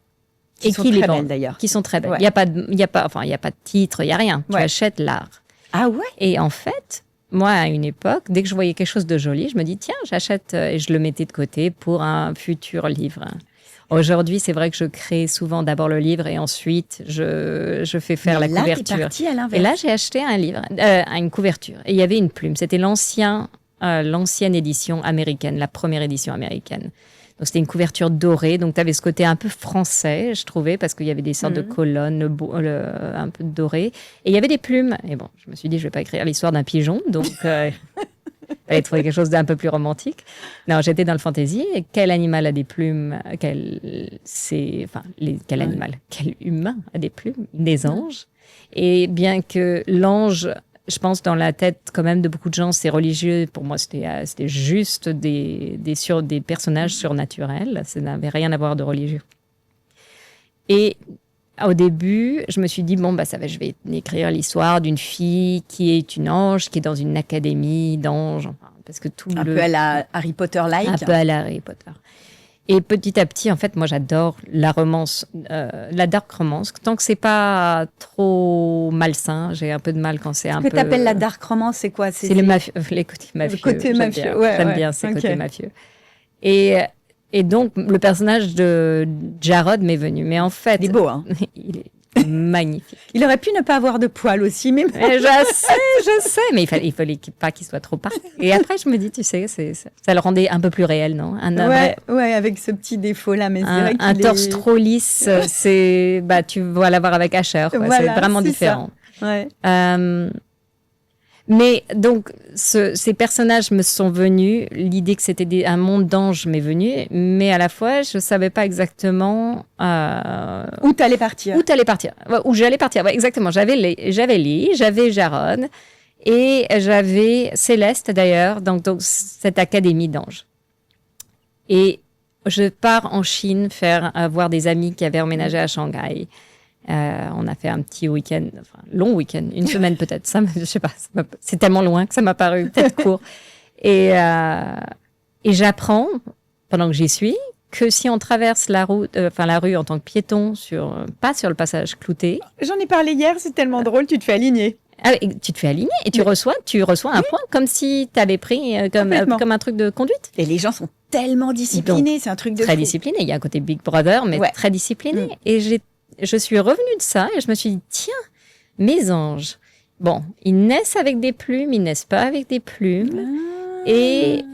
Qui sont très belles d'ailleurs. Qui sont très belles. Il y a pas de titre, il y a rien. Tu achètes l'art. Ah ouais. Et en fait, moi, à une époque, dès que je voyais quelque chose de joli, je me dis tiens, j'achète et je le mettais de côté pour un futur livre. Aujourd'hui, c'est vrai que je crée souvent d'abord le livre et ensuite je fais faire la couverture. T'es partie à l'inverse. Et là, j'ai acheté un livre, une couverture. Et il y avait une plume. C'était l'ancienne édition américaine, la première édition américaine. Donc, c'était une couverture dorée. Donc, tu avais ce côté un peu français, je trouvais, parce qu'il y avait des sortes de colonnes un peu dorées. Et il y avait des plumes. Et bon, je me suis dit, je vais pas écrire l'histoire d'un pigeon. Donc, fallait trouver quelque chose d'un peu plus romantique. Non, j'étais dans le fantasy. Quel animal a des plumes? Quel animal? Quel humain a des plumes? Des anges. Et bien que l'ange, je pense, dans la tête quand même de beaucoup de gens, c'est religieux. Pour moi, c'était juste des personnages surnaturels. Ça n'avait rien à voir de religieux. Et au début, je me suis dit, je vais écrire l'histoire d'une fille qui est une ange, qui est dans une académie d'anges. Enfin, parce que un peu à la Harry Potter-like. Un peu à la Harry Potter. Et petit à petit, en fait, moi, j'adore la romance, la dark romance. Tant que c'est pas trop malsain, j'ai un peu de mal quand c'est un peu... Ce que t'appelles la dark romance, c'est quoi? C'est les côtés mafieux. Le côté mafieux, ouais. J'aime bien ces côtés mafieux. Et donc, le personnage de Jarod m'est venu. Mais en fait... Il est beau, hein? Il est magnifique. Il aurait pu ne pas avoir de poils aussi, mais... Je sais, mais il fallait pas qu'il soit trop parfait. Et après, je me dis, tu sais, ça le rendait un peu plus réel, non? Ouais, avec ce petit défaut-là, mais c'est vrai qu'il un torse trop lisse, tu vas l'avoir avec Asher, voilà, c'est vraiment différent. Ça. Ouais. Mais donc, ces personnages me sont venus, l'idée que c'était un monde d'anges m'est venue, mais à la fois, je savais pas exactement... où t'allais partir. Où j'allais partir, ouais, exactement. J'avais Lee, j'avais Jarod, et j'avais Céleste, d'ailleurs, donc cette académie d'anges. Et je pars en Chine voir des amis qui avaient emménagé à Shanghai. On a fait un petit week-end, long week-end, une semaine peut-être. Je sais pas, c'est tellement loin que ça m'a paru peut-être court. Et j'apprends, pendant que j'y suis, que si on traverse la rue en tant que piéton, pas sur le passage clouté. J'en ai parlé hier, c'est tellement drôle, tu te fais aligner. Ah, tu te fais aligner et tu reçois un point comme si tu avais pris comme un truc de conduite. Et les gens sont tellement disciplinés, c'est un truc de très fou. Discipliné. Il y a un côté Big Brother, mais très discipliné. Et je suis revenue de ça et je me suis dit, tiens, mes anges, bon, ils naissent avec des plumes, ils naissent pas avec des plumes. Et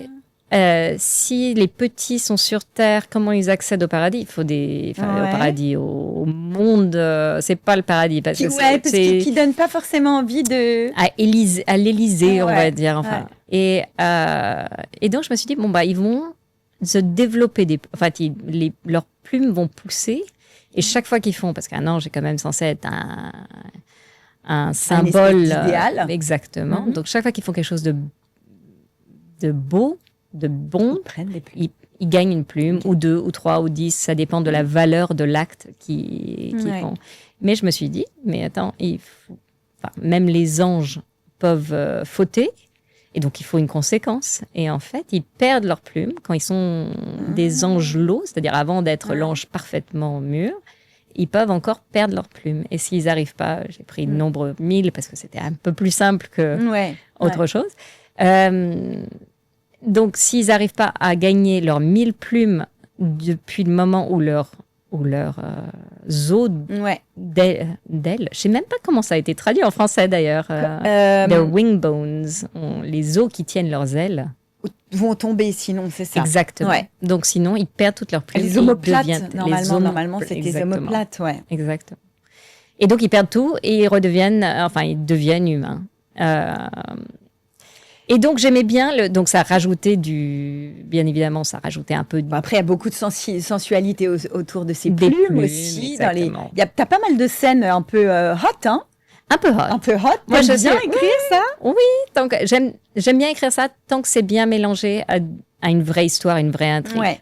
si les petits sont sur Terre, comment ils accèdent au paradis? Il faut au paradis, au monde. C'est pas le paradis parce que qui donne pas forcément envie de à l'Élysée, on va dire. Enfin, et donc je me suis dit ils vont se développer leurs plumes vont pousser et chaque fois qu'ils font, parce qu'un ange est quand même censé être un symbole idéal. Exactement. Donc chaque fois qu'ils font quelque chose de beau, de bon, ils gagnent une plume, ou 2, ou 3, ou 10, ça dépend de la valeur de l'acte qu'ils font. Mais je me suis dit, mais attends, même les anges peuvent fauter, et donc il faut une conséquence. Et en fait, ils perdent leur plume quand ils sont des angelots, c'est-à-dire avant d'être l'ange parfaitement mûr, ils peuvent encore perdre leur plume. Et s'ils n'arrivent pas, j'ai pris le nombre 1000 parce que c'était un peu plus simple que autre chose. Donc, s'ils n'arrivent pas à gagner leurs 1000 plumes depuis le moment où leur os d'ailes, je ne sais même pas comment ça a été traduit en français d'ailleurs, their wing bones, les os qui tiennent leurs ailes, vont tomber sinon, c'est ça. Exactement. Donc sinon, ils perdent toutes leurs plumes. Les omoplates, normalement c'était les omoplates, Exactement. Et donc ils perdent tout et ils deviennent humains. Et donc j'aimais bien donc ça rajoutait bien évidemment, ça rajoutait un peu. Après il y a beaucoup de sensualité autour de ces plumes aussi. T'as pas mal de scènes un peu hot, hein. Un peu hot. Un peu hot. Moi, j'aime bien écrire ça. Oui, donc j'aime bien écrire ça tant que c'est bien mélangé à une vraie histoire, une vraie intrigue.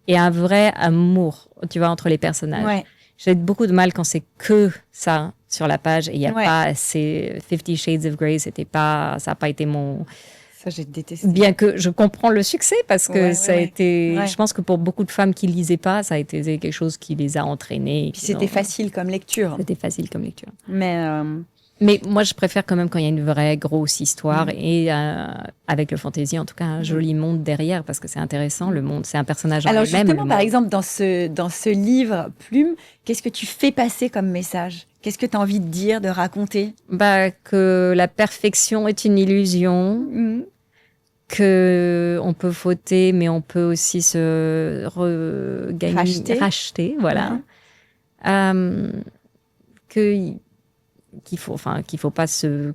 Et un vrai amour, tu vois, entre les personnages. J'ai beaucoup de mal quand c'est que ça sur la page et il n'y a pas assez 50 Shades of Grey, ça n'a pas été mon... Ça, j'ai détesté. Bien que je comprends le succès parce que ça a été... Je pense que pour beaucoup de femmes qui ne lisaient pas, ça a été quelque chose qui les a entraînées. Puis c'était facile comme lecture. C'était facile comme lecture. Mais moi, je préfère quand même quand il y a une vraie grosse histoire et avec le fantasy, en tout cas, un joli monde derrière parce que c'est intéressant, le monde, c'est un personnage en lui-même. Alors justement, par exemple, dans ce livre Plume, qu'est-ce que tu fais passer comme message? Qu'est-ce que tu as envie de dire, de raconter? Que la perfection est une illusion, que on peut fauter, mais on peut aussi se racheter, voilà. Qu'il faut pas se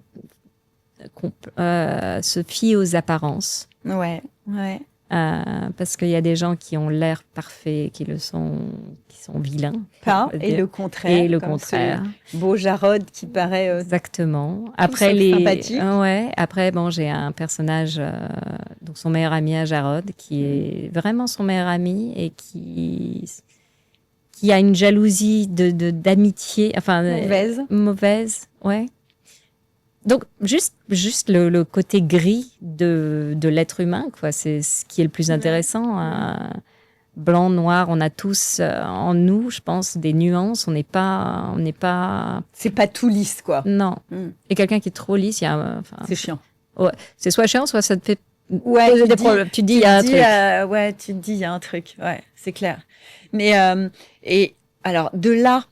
fier aux apparences. Parce qu'il y a des gens qui ont l'air parfaits, qui sont vilains. Et le contraire. Beau Jarod qui paraît exactement. Après sympathique. Après j'ai un personnage, donc son meilleur ami à Jarod, qui est vraiment son meilleur ami et qui a une jalousie d'amitié, mauvaise, ouais. Donc juste le côté gris de l'être humain, quoi. C'est ce qui est le plus intéressant. Blanc, noir, on a tous en nous, je pense, des nuances. On n'est pas. C'est pas tout lisse, quoi. Non. Et quelqu'un qui est trop lisse, c'est chiant. Ouais. C'est soit chiant, soit ça te fait poser des problèmes. Tu te dis, il y a un truc. Tu te dis, il y a un truc. Ouais, c'est clair. Mais et alors de là.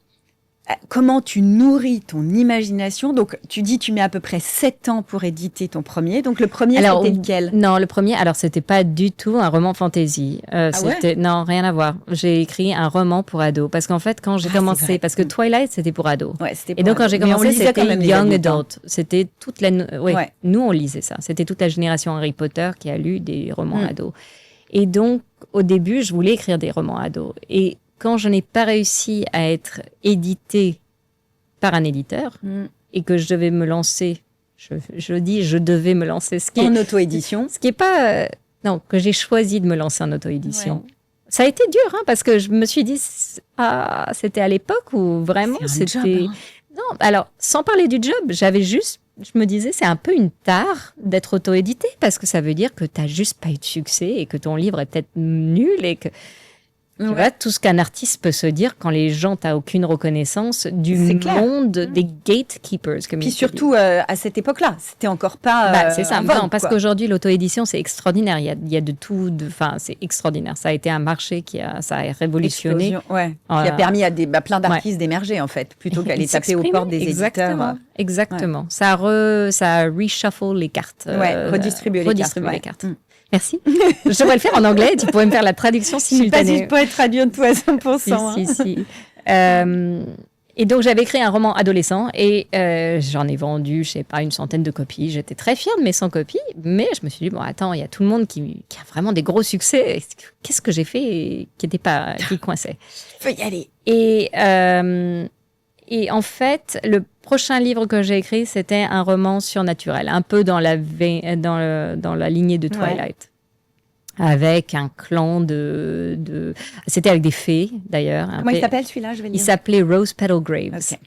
Comment tu nourris ton imagination? Donc, tu dis tu mets à peu près 7 ans pour éditer ton premier. Donc, le premier, c'était lequel? Non, le premier, c'était pas du tout un roman fantasy. Non, rien à voir. J'ai écrit un roman pour ados. Parce qu'en fait, quand j'ai commencé, parce que Twilight, c'était pour ados. Et donc, quand j'ai commencé, c'était Young Adult. C'était nous, on lisait ça. C'était toute la génération Harry Potter qui a lu des romans ados. Et donc, au début, je voulais écrire des romans ados. Et quand je n'ai pas réussi à être éditée par un éditeur et que je devais me lancer, je devais me lancer. En auto-édition. Ce qui est pas... que j'ai choisi de me lancer en auto-édition. Ça a été dur, parce que je me suis dit, c'était à l'époque où vraiment c'était... Non, alors, sans parler du job, je me disais, c'est un peu une tare d'être auto-édité parce que ça veut dire que tu n'as juste pas eu de succès et que ton livre est peut-être nul et que... Tu vois, tout ce qu'un artiste peut se dire quand les gens n'ont aucune reconnaissance du monde des gatekeepers. Puis surtout, à cette époque-là, c'était encore pas... c'est ça, parce qu'aujourd'hui, l'auto-édition, c'est extraordinaire. Il y a de tout, c'est extraordinaire. Ça a été un marché ça a révolutionné. Qui a permis à plein d'artistes d'émerger, en fait, plutôt qu'aller taper aux portes des éditeurs. Exactement. Ça a reshuffle les cartes. Redistribuer les cartes. Merci. Je devrais le faire en anglais. Tu pourrais me faire la traduction simultanée. Je ne sais pas si je pourrais traduire tout à 100%. Si. Et donc, j'avais écrit un roman adolescent et j'en ai vendu, je sais pas, une centaine de copies. J'étais très fière de mes 100 copies, mais je me suis dit, bon, attends, il y a tout le monde qui a vraiment des gros succès. Qu'est-ce que j'ai fait qui coinçait? Il faut y aller. Et en fait, le prochain livre que j'ai écrit, c'était un roman surnaturel, un peu dans la lignée de Twilight. Avec un clan C'était avec des fées, d'ailleurs. Comment il s'appelle celui-là, je vais le Il dire. s'appelait Rose Petal Graves. Okay.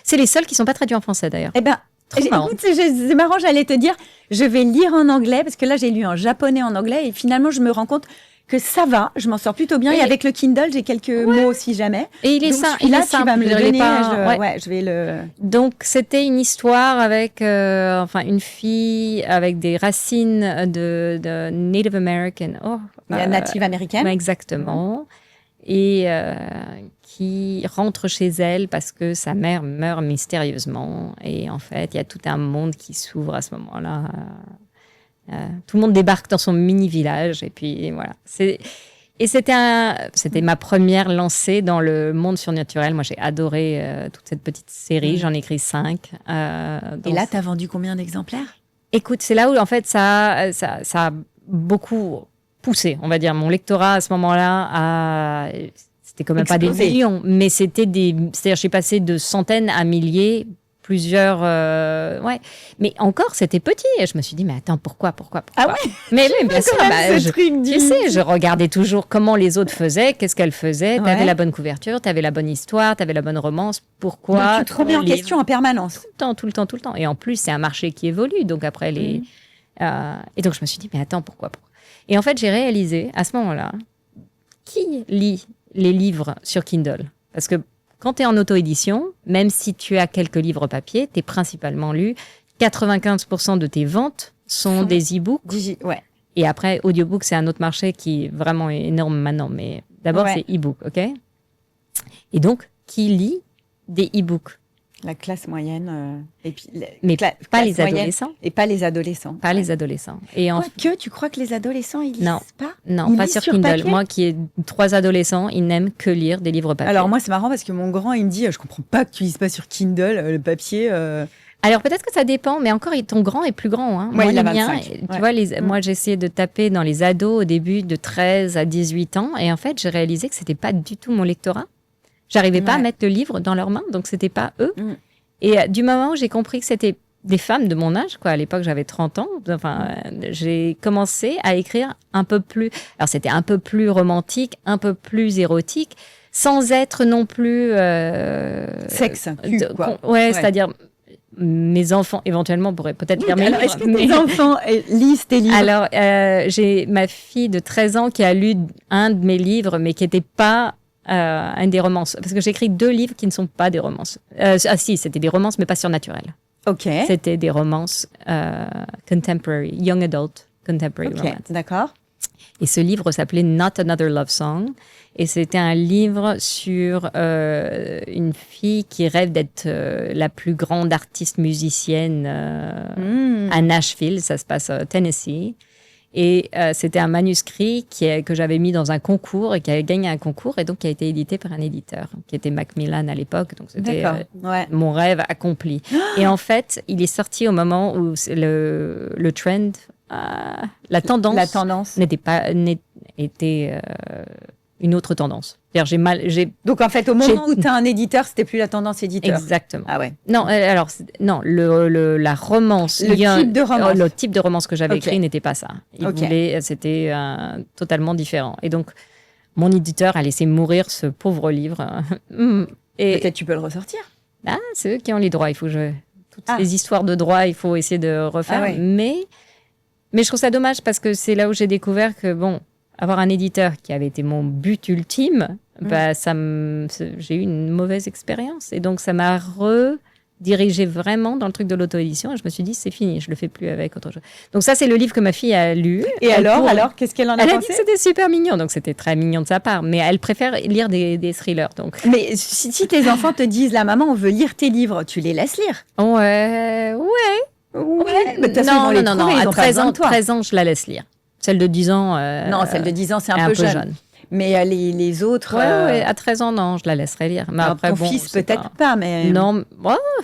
C'est les seuls qui ne sont pas traduits en français, d'ailleurs. Eh bien, écoute, c'est marrant, j'allais te dire, je vais lire en anglais, parce que là, j'ai lu en japonais, en anglais, et finalement, je me rends compte que ça va, je m'en sors plutôt bien. Et avec le Kindle, j'ai quelques mots si jamais. Et il est simple. Tu vas me le donner. Je vais le... Donc, c'était une histoire avec une fille avec des racines de Native American. Native américaine. Exactement. Et qui rentre chez elle parce que sa mère meurt mystérieusement. Et en fait, il y a tout un monde qui s'ouvre à ce moment-là. Tout le monde débarque dans son mini-village et puis voilà. C'était ma première lancée dans le monde surnaturel. Moi, j'ai adoré toute cette petite série. J'en ai écrit 5. Et là, tu as vendu combien d'exemplaires? Écoute, c'est là où en fait ça a beaucoup poussé, on va dire. Mon lectorat à ce moment-là c'était quand même pas des millions, mais c'est-à-dire, je suis passée de centaines à milliers. Plusieurs, mais encore c'était petit et je me suis dit mais attends pourquoi Ah ouais, mais oui bien sûr je regardais toujours comment les autres faisaient, qu'est-ce qu'elles faisaient, t'avais la bonne couverture, t'avais la bonne histoire, t'avais la bonne romance, pourquoi. Donc, tu te remets en question en permanence tout le temps et en plus c'est un marché qui évolue donc après et donc je me suis dit mais attends pourquoi et en fait j'ai réalisé à ce moment-là qui lit les livres sur Kindle parce que quand tu es en auto-édition, même si tu as quelques livres papier, tu es principalement lu. 95% de tes ventes sont des e-books. Ouais. Et après, audiobook, c'est un autre marché qui est vraiment énorme maintenant. Mais d'abord, c'est e-book, OK? Et donc, qui lit des e-books? La classe moyenne. Et puis, pas les adolescents. Et pas les adolescents. Pas les adolescents. Et tu crois que les adolescents, ils lisent pas? Non, pas sur Kindle. Papier? Moi, qui ai 3 adolescents, ils n'aiment que lire des livres papier. Alors moi, c'est marrant parce que mon grand, il me dit, je comprends pas que tu lises pas sur Kindle, le papier. Alors peut-être que ça dépend, mais encore, ton grand est plus grand. Hein. Ouais, moi, il a 25. Tu vois, moi, j'ai essayé de taper dans les ados au début de 13 à 18 ans. Et en fait, j'ai réalisé que c'était pas du tout mon lectorat. J'arrivais pas à mettre le livre dans leurs mains, donc c'était pas eux. Et du moment où j'ai compris que c'était des femmes de mon âge, quoi, à l'époque j'avais 30 ans, j'ai commencé à écrire un peu plus, alors c'était un peu plus romantique, un peu plus érotique, sans être non plus... sexe, quoi. C'est-à-dire... Mes enfants, éventuellement, pourraient peut-être lire mes livres. Est-ce que tes enfants lisent tes livres? Alors, j'ai ma fille de 13 ans qui a lu un de mes livres, mais qui n'était pas... un des romances, parce que j'ai écrit 2 livres qui ne sont pas des romances. Si, c'était des romances, mais pas surnaturelles. Ok. C'était des romances contemporary, young adult contemporary romance. D'accord. Et ce livre s'appelait Not Another Love Song, et c'était un livre sur une fille qui rêve d'être la plus grande artiste musicienne à Nashville, ça se passe au Tennessee. Et c'était un manuscrit que j'avais mis dans un concours et qui avait gagné un concours et donc qui a été édité par un éditeur qui était Macmillan à l'époque. Donc c'était mon rêve accompli. Et en fait, il est sorti au moment où le trend, la tendance était une autre tendance. Donc en fait, au moment où tu as un éditeur, c'était plus la tendance éditeur. Exactement. Ah ouais. Non, alors non, la romance, le type de romance que j'avais écrit n'était pas ça. C'était totalement différent. Et donc mon éditeur a laissé mourir ce pauvre livre. Et peut-être tu peux le ressortir. Ah, c'est eux qui ont les droits. Il faut toutes les histoires de droits, il faut essayer de refaire. Mais je trouve ça dommage parce que c'est là où j'ai découvert que avoir un éditeur qui avait été mon but ultime, j'ai eu une mauvaise expérience. Et donc, ça m'a redirigé vraiment dans le truc de l'auto-édition. Et je me suis dit, c'est fini, je le fais plus avec autre chose. Donc ça, c'est le livre que ma fille a lu. Et alors, qu'est-ce qu'elle en a pensé? Elle a dit que c'était super mignon, donc c'était très mignon de sa part. Mais elle préfère lire des thrillers. Donc. Mais si tes enfants te disent, la maman, on veut lire tes livres, tu les laisses lire? Ouais. Mais non. À 13 ans, je la laisse lire. Celle de 10 ans. Non, celle de 10 ans, c'est est un peu jeune. Mais les autres... Ouais, à 13 ans, non, je la laisserai lire. Mais alors, après, ton fils, peut-être pas, mais... Non,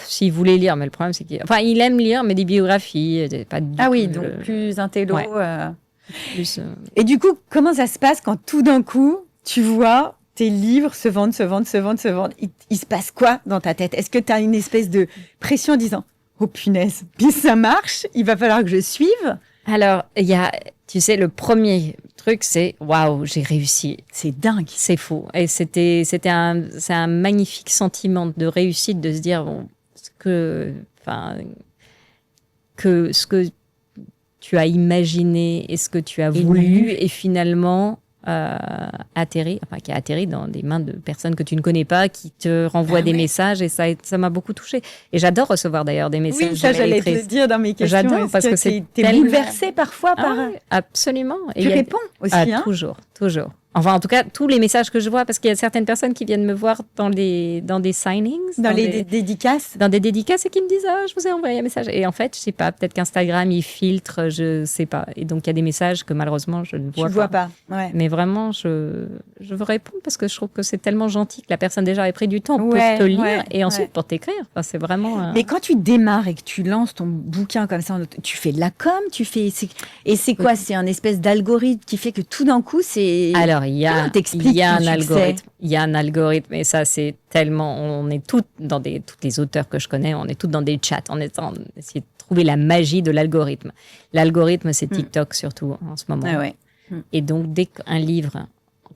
s'il voulait lire, mais le problème, c'est qu'il... Enfin, il aime lire, mais des biographies, pas du Ah oui, tout, donc plus intello. Ouais. Plus, Et du coup, comment ça se passe quand tout d'un coup, tu vois tes livres se vendent? Il se passe quoi dans ta tête? Est-ce que tu as une espèce de pression en disant « Oh punaise, puis ça marche, il va falloir que je suive ?» Alors, il y a, tu sais, le premier truc, c'est « Waouh, j'ai réussi ». C'est dingue. C'est fou. Et c'est un magnifique sentiment de réussite, de se dire bon, ce que tu as imaginé et ce que tu as voulu est finalement qui a atterri dans des mains de personnes que tu ne connais pas, qui te renvoient des messages, et ça m'a beaucoup touchée. Et j'adore recevoir d'ailleurs des messages. Oui, ça j'allais te le dire dans mes questions. J'adore parce que t'es bouleversée parfois par... absolument. Et tu réponds aussi, hein? Toujours. Enfin, en tout cas, tous les messages que je vois, parce qu'il y a certaines personnes qui viennent me voir dans des signings. Dans les dédicaces. Dans des dédicaces et qui me disent « Ah, je vous ai envoyé un message ». Et en fait, je sais pas, peut-être qu'Instagram, il filtre, je sais pas. Et donc, il y a des messages que malheureusement, je ne vois pas. Ouais. Mais vraiment, je veux répondre parce que je trouve que c'est tellement gentil que la personne déjà ait pris du temps pour te lire et ensuite pour t'écrire. Enfin, c'est vraiment... Mais quand tu démarres et que tu lances ton bouquin comme ça, tu fais de la com, et c'est quoi? C'est un espèce d'algorithme qui fait que tout d'un coup, c'est... Alors, il y a un algorithme. Il y a un algorithme, et ça, c'est tellement... On est toutes toutes les auteurs que je connais, on est toutes dans des chats, en essayant de trouver la magie de l'algorithme. L'algorithme, c'est TikTok surtout en ce moment. Ah ouais. Et donc, dès qu'un livre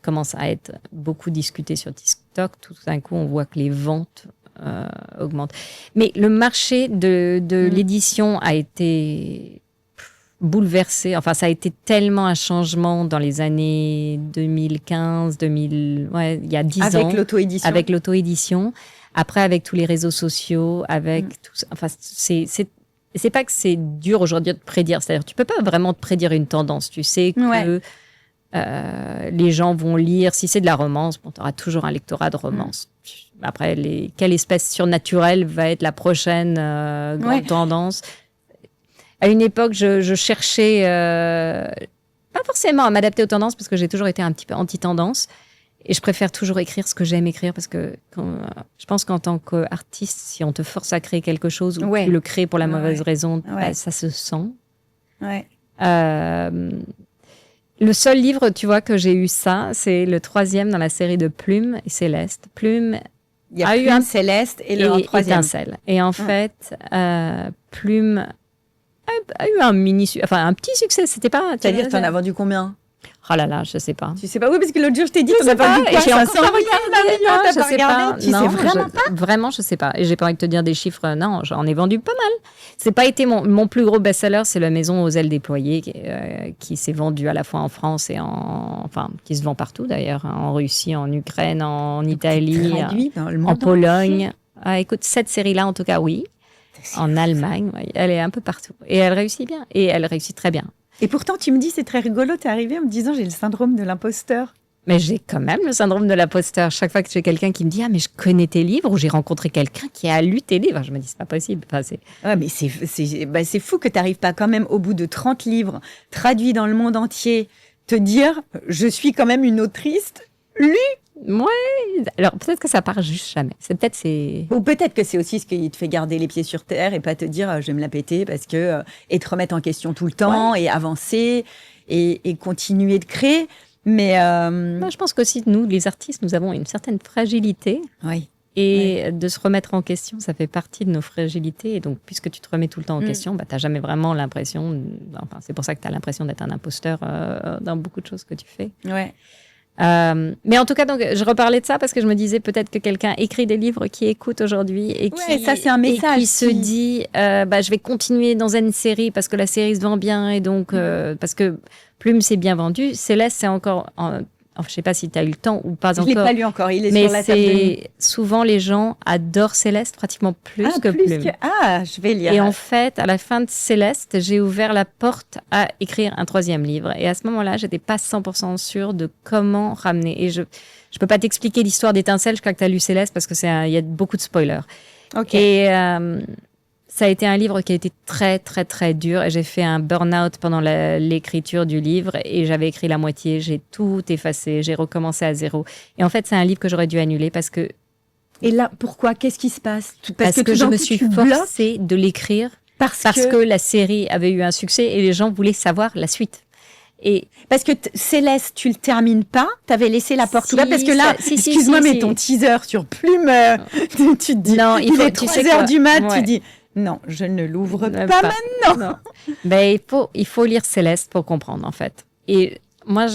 commence à être beaucoup discuté sur TikTok, tout d'un coup, on voit que les ventes augmentent. Mais le marché de l'édition a été bouleversé. Enfin, ça a été tellement un changement dans les années 2015, il y a 10 ans. Avec l'auto-édition. Avec l'auto-édition. Après, avec tous les réseaux sociaux, avec tout ça. Enfin, c'est pas que c'est dur aujourd'hui de prédire. C'est-à-dire, tu peux pas vraiment te prédire une tendance. Tu sais que les gens vont lire. Si c'est de la romance, bon, tu auras toujours un lectorat de romance. Après, quelle espèce surnaturelle va être la prochaine grande tendance? À une époque, je cherchais, pas forcément à m'adapter aux tendances, parce que j'ai toujours été un petit peu anti-tendance. Et je préfère toujours écrire ce que j'aime écrire, parce que je pense qu'en tant qu'artiste, si on te force à créer quelque chose, ou tu le crées pour la mauvaise raison, ça se sent. Ouais. Le seul livre, tu vois, que j'ai eu ça, c'est le 3e dans la série de Plume et Céleste. Plume il y a eu un Céleste et le 3e. Étincelle. Et en fait, Plume a eu un petit succès. C'était pas. C'est-à-dire, tu en as vendu combien? Oh là là, je sais pas. Tu sais pas? Oui, parce que l'autre jour, je t'ai dit, tu as vendu quoi? J'ai encore pas regardé. Je sais pas. Tu sais vraiment pas? Vraiment, je sais pas. Et j'ai pas envie de te dire des chiffres. Non, j'en ai vendu pas mal. C'est pas été mon plus gros best-seller, c'est La Maison aux ailes déployées, qui s'est vendu à la fois en France et qui se vend partout d'ailleurs, en Russie, en Ukraine, en Italie, en Pologne. Écoute, cette série-là, en tout cas, oui. En Allemagne, elle est un peu partout. Et elle réussit bien. Et elle réussit très bien. Et pourtant, tu me dis, c'est très rigolo, t'es arrivé en me disant, j'ai le syndrome de l'imposteur. Mais j'ai quand même le syndrome de l'imposteur. Chaque fois que j'ai quelqu'un qui me dit « Ah, mais je connais tes livres » ou j'ai rencontré quelqu'un qui a lu tes livres, je me dis « C'est pas possible. » Ouais, mais c'est fou que t'arrives pas quand même, au bout de 30 livres, traduits dans le monde entier, te dire « Je suis quand même une autrice lue ». Ouais, alors peut-être que ça part juste jamais. Ou peut-être que c'est aussi ce qui te fait garder les pieds sur terre et pas te dire je vais me la péter parce que et te remettre en question tout le temps et avancer et continuer de créer. Mais moi, je pense qu'aussi nous, les artistes, nous avons une certaine fragilité. Oui. Et de se remettre en question, ça fait partie de nos fragilités. Et donc, puisque tu te remets tout le temps en question, tu n'as jamais vraiment l'impression. Enfin, c'est pour ça que tu as l'impression d'être un imposteur dans beaucoup de choses que tu fais. Ouais. Mais en tout cas, donc, je reparlais de ça parce que je me disais peut-être que quelqu'un écrit des livres qui écoute aujourd'hui et ça, c'est un message, qui se dit je vais continuer dans une série parce que la série se vend bien et donc parce que Plume s'est bien vendu. Céleste, c'est encore je ne sais pas si tu as eu le temps ou pas encore. Je ne l'ai pas lu encore, il est mais sur la table de nuit. Souvent, les gens adorent Céleste pratiquement plus que Plume. Je vais lire. Et en fait, à la fin de Céleste, j'ai ouvert la porte à écrire un 3e livre. Et à ce moment-là, je n'étais pas 100% sûre de comment ramener. Et je ne peux pas t'expliquer l'histoire d'Étincelle, je crois que tu as lu Céleste parce qu'il y a beaucoup de spoilers. Ok. Et ça a été un livre qui a été très, très, très dur. Et j'ai fait un burn-out pendant l'écriture du livre. Et j'avais écrit la moitié. J'ai tout effacé. J'ai recommencé à zéro. Et en fait, c'est un livre que j'aurais dû annuler parce que... Et là, pourquoi? Qu'est-ce qui se passe? Parce que je me suis forcée de l'écrire parce que la série avait eu un succès et les gens voulaient savoir la suite. Et parce que Céleste, tu le termines pas, t'avais laissé la porte ouverte parce que là, excuse-moi, mais ton teaser sur Plume, tu te dis, non, il est 3h du mat, tu dis, non, je ne l'ouvre pas maintenant. Ben, il faut lire Céleste pour comprendre, en fait. Et moi,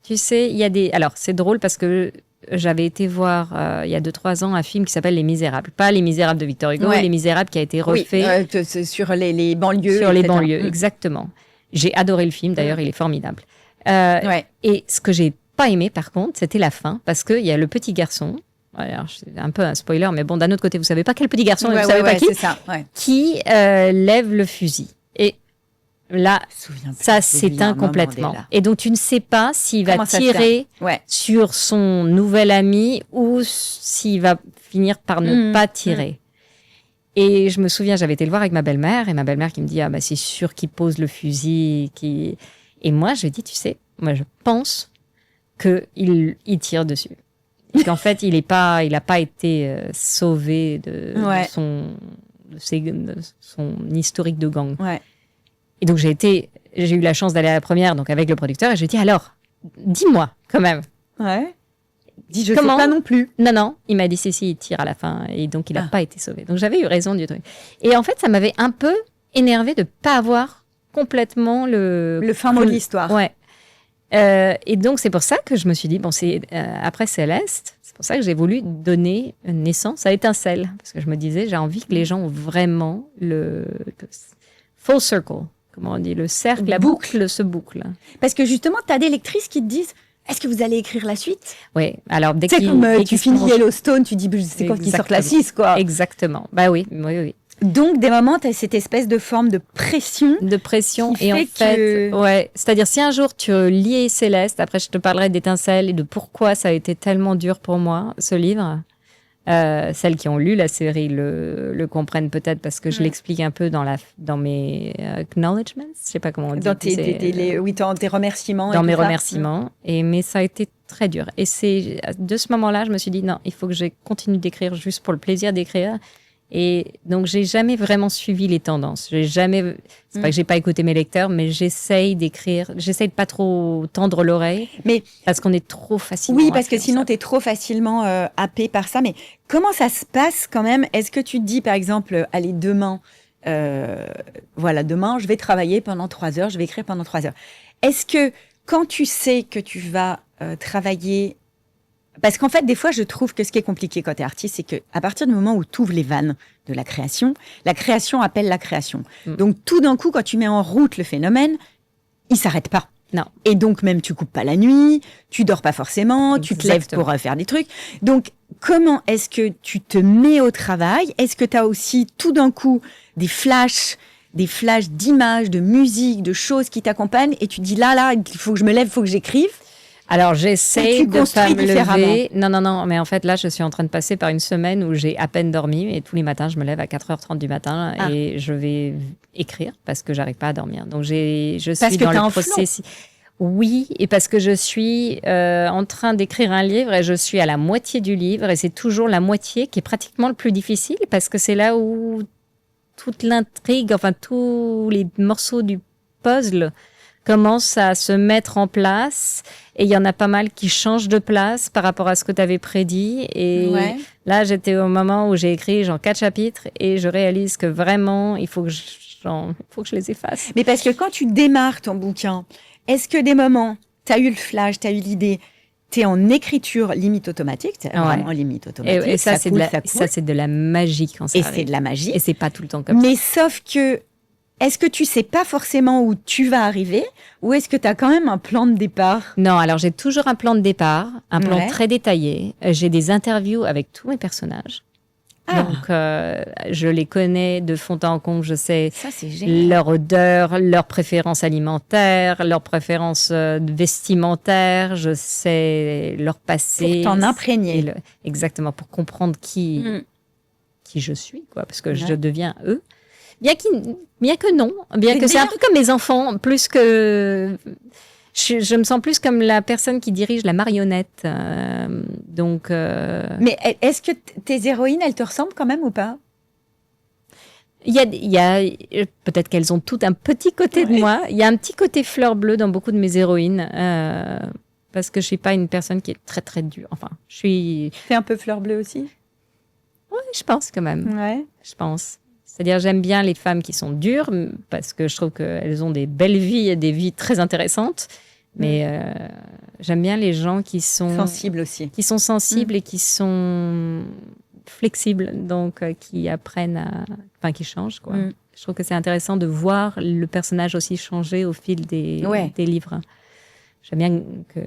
tu sais, il y a des... Alors, c'est drôle parce que j'avais été voir, il y a 2-3 ans, un film qui s'appelle Les Misérables. Pas Les Misérables de Victor Hugo, Les Misérables qui a été refait. Oui, sur les banlieues. Sur les banlieues, exactement. J'ai adoré le film, d'ailleurs, il est formidable. Et ce que j'ai pas aimé, par contre, c'était la fin, parce qu'il y a le petit garçon, alors c'est un peu un spoiler, mais bon, d'un autre côté, vous savez pas quel petit garçon, vous savez pas qui lève le fusil. Et là, ça s'éteint complètement. Et donc, tu ne sais pas s'il va tirer sur son nouvel ami ou s'il va finir par ne pas tirer. Et je me souviens, j'avais été le voir avec ma belle-mère, et ma belle-mère qui me dit, ah bah c'est sûr qu'il pose le fusil, Et moi, je dis, tu sais, moi je pense qu'il tire dessus. Et qu'en fait, il a pas été sauvé de son historique de gang. Et donc j'ai eu la chance d'aller à la première, donc avec le producteur, et je lui ai dit, alors, dis-moi quand même. Dis, je sais pas non plus. Non, il m'a dit si, il tire à la fin, et donc il n'a pas été sauvé. Donc j'avais eu raison du truc. Et en fait, ça m'avait un peu énervé de pas avoir complètement le fin mot de l'histoire. Et donc c'est pour ça que je me suis dit, bon, c'est après Céleste, c'est pour ça que j'ai voulu donner naissance à Étincelle, parce que je me disais, j'ai envie que les gens ont vraiment le full circle, comment on dit, le cercle, la boucle se boucle. Parce que justement, tu as des lectrices qui te disent, est-ce que vous allez écrire la suite? Oui, alors dès que comme tu finis Yellowstone, tu dis, c'est quoi qui sort la 6, quoi. Exactement, bah oui. Donc, des moments, tu as cette espèce de forme de pression. Et en fait, c'est-à-dire si un jour tu lis Céleste, après je te parlerai d'Étincelle et de pourquoi ça a été tellement dur pour moi, ce livre. Celles qui ont lu la série le comprennent peut-être parce que je l'explique un peu dans mes acknowledgements, je sais pas comment on dit. Dans tes remerciements. Dans mes remerciements. Mais ça a été très dur. Et c'est de ce moment-là, je me suis dit non, il faut que je continue d'écrire juste pour le plaisir d'écrire. Et donc, j'ai jamais vraiment suivi les tendances. C'est pas que j'ai pas écouté mes lecteurs, mais j'essaye d'écrire. J'essaye de pas trop tendre l'oreille. Parce qu'on est trop facilement. Oui, parce que sinon, tu es trop facilement happé par ça. Mais comment ça se passe quand même? Est-ce que tu te dis, par exemple, allez, demain, demain, je vais travailler pendant 3 heures, je vais écrire pendant 3 heures. Est-ce que quand tu sais que tu vas travailler... Parce qu'en fait, des fois, je trouve que ce qui est compliqué quand tu es artiste, c'est qu'à partir du moment où tu ouvres les vannes de la création appelle la création. Donc, tout d'un coup, quand tu mets en route le phénomène, il s'arrête pas. Non. Et donc, même, tu coupes pas la nuit, tu dors pas forcément, tu te lèves pour faire des trucs. Donc, comment est-ce que tu te mets au travail? Est-ce que tu as aussi, tout d'un coup, des flashs d'images, de musique, de choses qui t'accompagnent et tu dis là, il faut que je me lève, il faut que j'écrive? Alors, j'essaie de pas me lever. Non, mais en fait, là, je suis en train de passer par une semaine où j'ai à peine dormi et tous les matins, je me lève à 4h30 du matin et je vais écrire parce que j'arrive pas à dormir. Donc, je suis dans le processus. Oui, et parce que je suis en train d'écrire un livre et je suis à la moitié du livre et c'est toujours la moitié qui est pratiquement le plus difficile parce que c'est là où toute l'intrigue, enfin, tous les morceaux du puzzle commence à se mettre en place et il y en a pas mal qui changent de place par rapport à ce que tu avais prédit. Et là, j'étais au moment où j'ai écrit 4 chapitres et je réalise que vraiment, il faut que je les efface. Mais parce que quand tu démarres ton bouquin, est-ce que des moments, tu as eu le flash, tu as eu l'idée, tu es en écriture limite automatique, vraiment limite automatique. Et ça, c'est de la magie quand ça arrive. Et c'est de la magie. Et c'est pas tout le temps comme ça. Mais sauf que est-ce que tu sais pas forcément où tu vas arriver ou est-ce que tu as quand même un plan de départ? Non, alors j'ai toujours un plan de départ, un plan très détaillé. J'ai des interviews avec tous mes personnages. Donc, je les connais de fond en comble. Je sais leur odeur, leurs préférences alimentaires, leurs préférences vestimentaires. Je sais leur passé. Pour t'en imprégner. Exactement, pour comprendre qui qui je suis, quoi, parce que Ouais. je deviens eux. Bien que non, bien Mais que c'est un d'ailleurs- peu comme mes enfants, plus que je me sens plus comme la personne qui dirige la marionnette. Donc, Mais est-ce que tes héroïnes, elles te ressemblent quand même ou pas? il y a peut-être qu'elles ont toutes un petit côté de Ouais. moi. Il y a un petit côté fleur bleue dans beaucoup de mes héroïnes. Parce que je suis pas une personne qui est très très dure. Enfin, je suis, T'es un peu fleur bleue aussi? je pense quand même. Ouais. Je pense. C'est-à-dire, j'aime bien les femmes qui sont dures parce que je trouve qu'elles ont des belles vies et des vies très intéressantes. Mais j'aime bien les gens qui sont Sensible aussi. sensibles et qui sont flexibles, donc qui apprennent enfin, qui changent, quoi. Mm. Je trouve que c'est intéressant de voir le personnage aussi changer au fil des livres. J'aime bien que...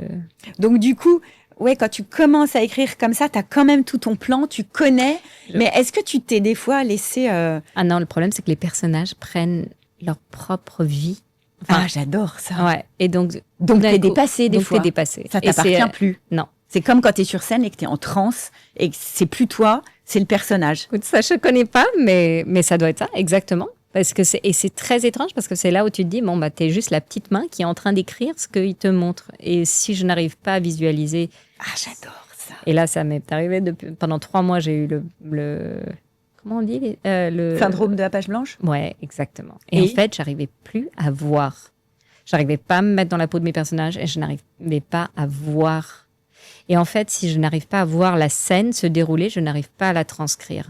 Donc du coup, ouais, quand tu commences à écrire comme ça, t'as quand même tout ton plan, tu connais. Mais est-ce que tu t'es des fois laissé... Ah non, le problème, c'est que les personnages prennent leur propre vie. Enfin, Ah, j'adore ça. ouais. Et donc Donc d'un t'es coup- dépassé des donc fois. t'es dépassé. Ça Et c'est, t'appartient plus. Non. C'est comme quand t'es sur scène et que t'es en transe et que c'est plus toi, c'est le personnage. Écoute, ça, je connais pas, mais ça doit être ça, exactement. Parce que c'est très étrange parce que c'est là où tu te dis, bon, bah, t'es juste la petite main qui est en train d'écrire ce qu'il te montre. Et si je n'arrive pas à visualiser, Ah, j'adore ça. et là, ça m'est arrivé pendant 3 mois, j'ai eu le comment on dit, le Syndrome de la page blanche? Ouais, exactement. Et Et en fait, j'arrivais plus à voir. J'arrivais pas à me mettre dans la peau de mes personnages et je n'arrivais pas à voir. Et en fait, si je n'arrive pas à voir la scène se dérouler, je n'arrive pas à la transcrire.